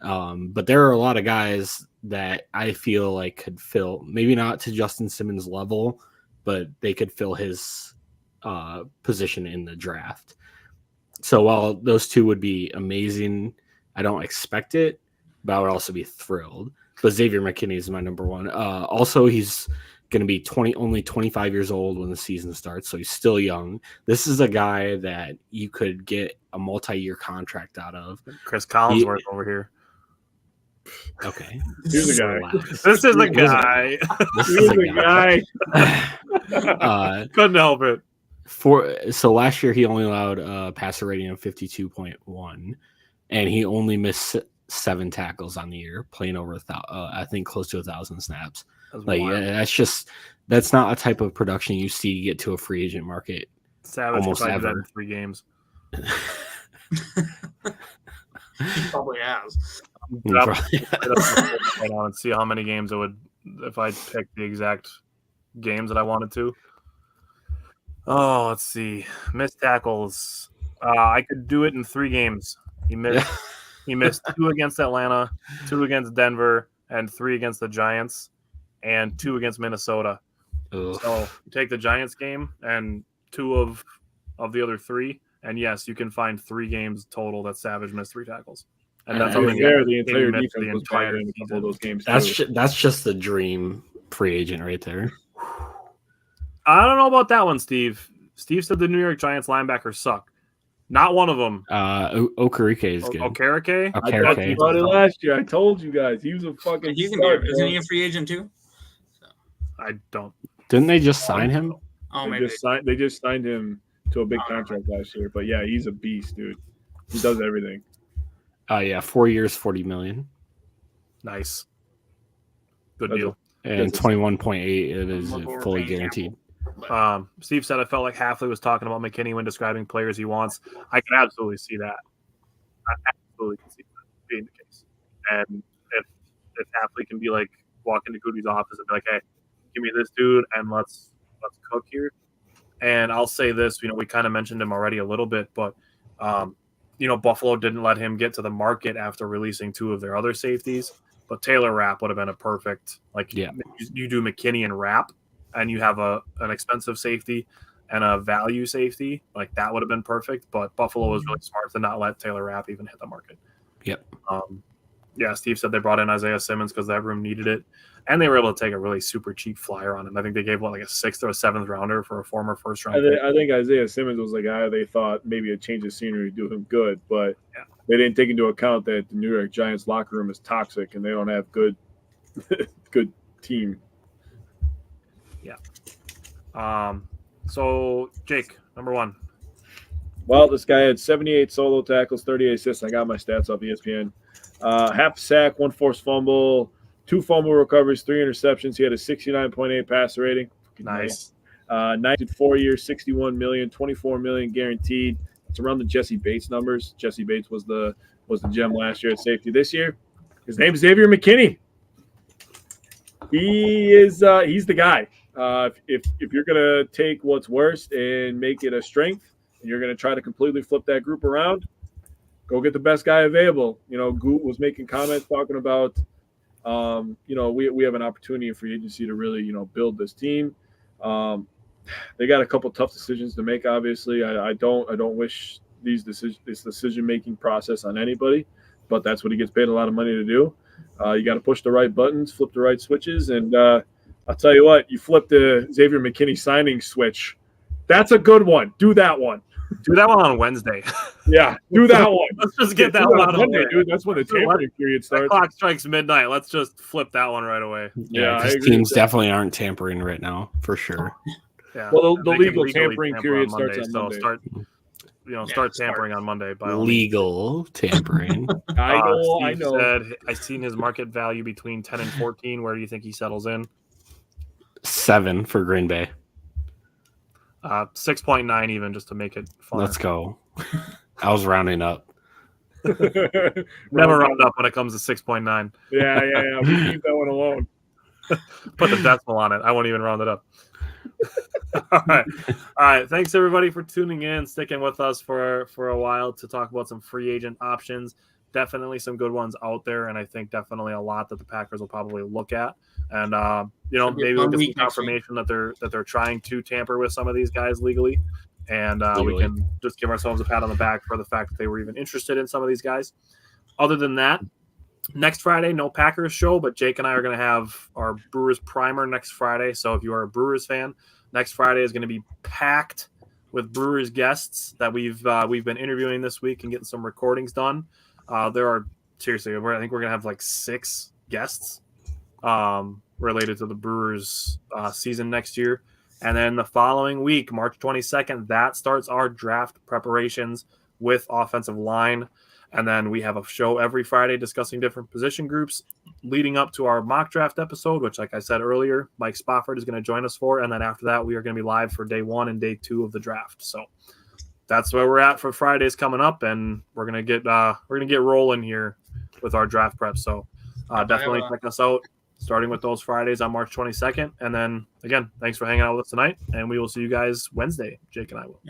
But there are a lot of guys that I feel like could fill, maybe not to Justin Simmons' level, but they could fill his position in the draft. So while those two would be amazing, I don't expect it, but I would also be thrilled. But Xavier McKinney is my number one. Also, he's going to be only 25 years old when the season starts, so he's still young. This is a guy that you could get a multi-year contract out of. Chris Collinsworth over here. Okay. Here's a guy. Relax. This is a guy. This is a guy. Couldn't help it. So last year he only allowed a passer rating of 52.1, and he only missed 7 tackles on the year, playing over I think close to 1,000 snaps. That's not a type of production you see get to a free agent market. Savage almost probably did that ever. in 3 games. He probably has. Right now and see how many games it would if I picked the exact games that I wanted to. Oh, let's see. Missed tackles. I could do it in 3 games. He missed 2 against Atlanta, 2 against Denver, and 3 against the Giants, and 2 against Minnesota. Ugh. So you take the Giants game and 2 of the other 3, and yes, you can find 3 games total that Savage missed 3 tackles. And that's The entire he defense missed was bad in a couple of those games. That's just the dream free agent right there. I don't know about that one, Steve. Steve said the New York Giants linebackers suck. Not one of them. Okereke is good. Okereke? I talked about it last year. I told you guys he was a fucking. Isn't he a free agent too? I don't. Didn't they just sign him? Oh, They maybe. just signed him to a big contract last year. But yeah, he's a beast, dude. He does everything. Yeah, 4 years, $40 million, Nice. Good That's deal. and 21.8. It is fully guaranteed. Steve said I felt like Hafley was talking about McKinney when describing players he wants. I can absolutely see that. I absolutely can see that being the case. And if Hafley can be like walk into Goody's office and be like, "Hey, give me this dude and let's cook here." And I'll say this, we kind of mentioned him already a little bit, but Buffalo didn't let him get to the market after releasing 2 of their other safeties. But Taylor Rapp would have been a perfect you do McKinney and Rapp, and you have an expensive safety and a value safety, like that would have been perfect. But Buffalo was really smart to not let Taylor Rapp even hit the market. Yep. Steve said they brought in Isaiah Simmons because that room needed it, and they were able to take a really super cheap flyer on him. I think they gave like a 6th or a 7th rounder for a former first round. I think Isaiah Simmons was the guy they thought maybe a change of scenery would do him good, but they didn't take into account that the New York Giants locker room is toxic and they don't have good team. Yeah. So Jake, number 1. Well, this guy had 78 solo tackles, 38 assists. I got my stats off ESPN. Half sack, 1 forced fumble, 2 fumble recoveries, 3 interceptions. He had a 69.8 passer rating. Nice. 4 years, $61 million, $24 million guaranteed. It's around the Jesse Bates numbers. Jesse Bates was the gem last year at safety. This year, his name is Xavier McKinney. He's the guy. If you're gonna take what's worst and make it a strength, and you're gonna try to completely flip that group around, go get the best guy available. Goot was making comments talking about, we have an opportunity in free agency to really, build this team. They got a couple tough decisions to make. Obviously, I don't wish this decision-making process on anybody, but that's what he gets paid a lot of money to do. You got to push the right buttons, flip the right switches, and I'll tell you what, you flip the Xavier McKinney signing switch. That's a good one. Do that one. Do that one on Wednesday. Yeah, do that one. Let's just get that one out of the way. Dude, that's when the tampering period starts. The clock strikes midnight. Let's just flip that one right away. Yeah, because teams definitely aren't tampering right now, for sure. Yeah. Well, the They can legal legally tampering tamper period on starts Monday, on Monday. Start tampering on Monday. By all means. Legal tampering. I know. Steve said, I've seen his market value between 10 and 14. Where do you think he settles in? 7 for Green Bay. 6.9 even, just to make it fun. Let's go. I was rounding up. Never round up when it comes to 6.9. Yeah. We keep that one alone. Put the decimal on it. I won't even round it up. All right. Thanks everybody for tuning in, sticking with us for a while to talk about some free agent options. definitely some good ones out there, and I think definitely a lot that the Packers will probably look at. And Should be a maybe fun we'll get some week next week. confirmation that they're trying to tamper with some of these guys legally, and we Legally. can just give ourselves a pat on the back for the fact that they were even interested in some of these guys. Other than that, next Friday, no Packers show, but Jake and I are going to have our Brewers primer next Friday. So if you are a Brewers fan, next Friday is going to be packed with Brewers guests that we've been interviewing this week and getting some recordings done. There are seriously, I think we're going to have like 6 guests related to the Brewers season next year. And then the following week, March 22nd, that starts our draft preparations with offensive line. And then we have a show every Friday discussing different position groups leading up to our mock draft episode, which, like I said earlier, Mike Spofford is going to join us for. And then after that, we are going to be live for day 1 and day 2 of the draft. So that's where we're at for Fridays coming up. And we're going to get rolling here with our draft prep. So definitely check us out, starting with those Fridays on March 22nd. And then again, thanks for hanging out with us tonight. And we will see you guys Wednesday. Jake and I will.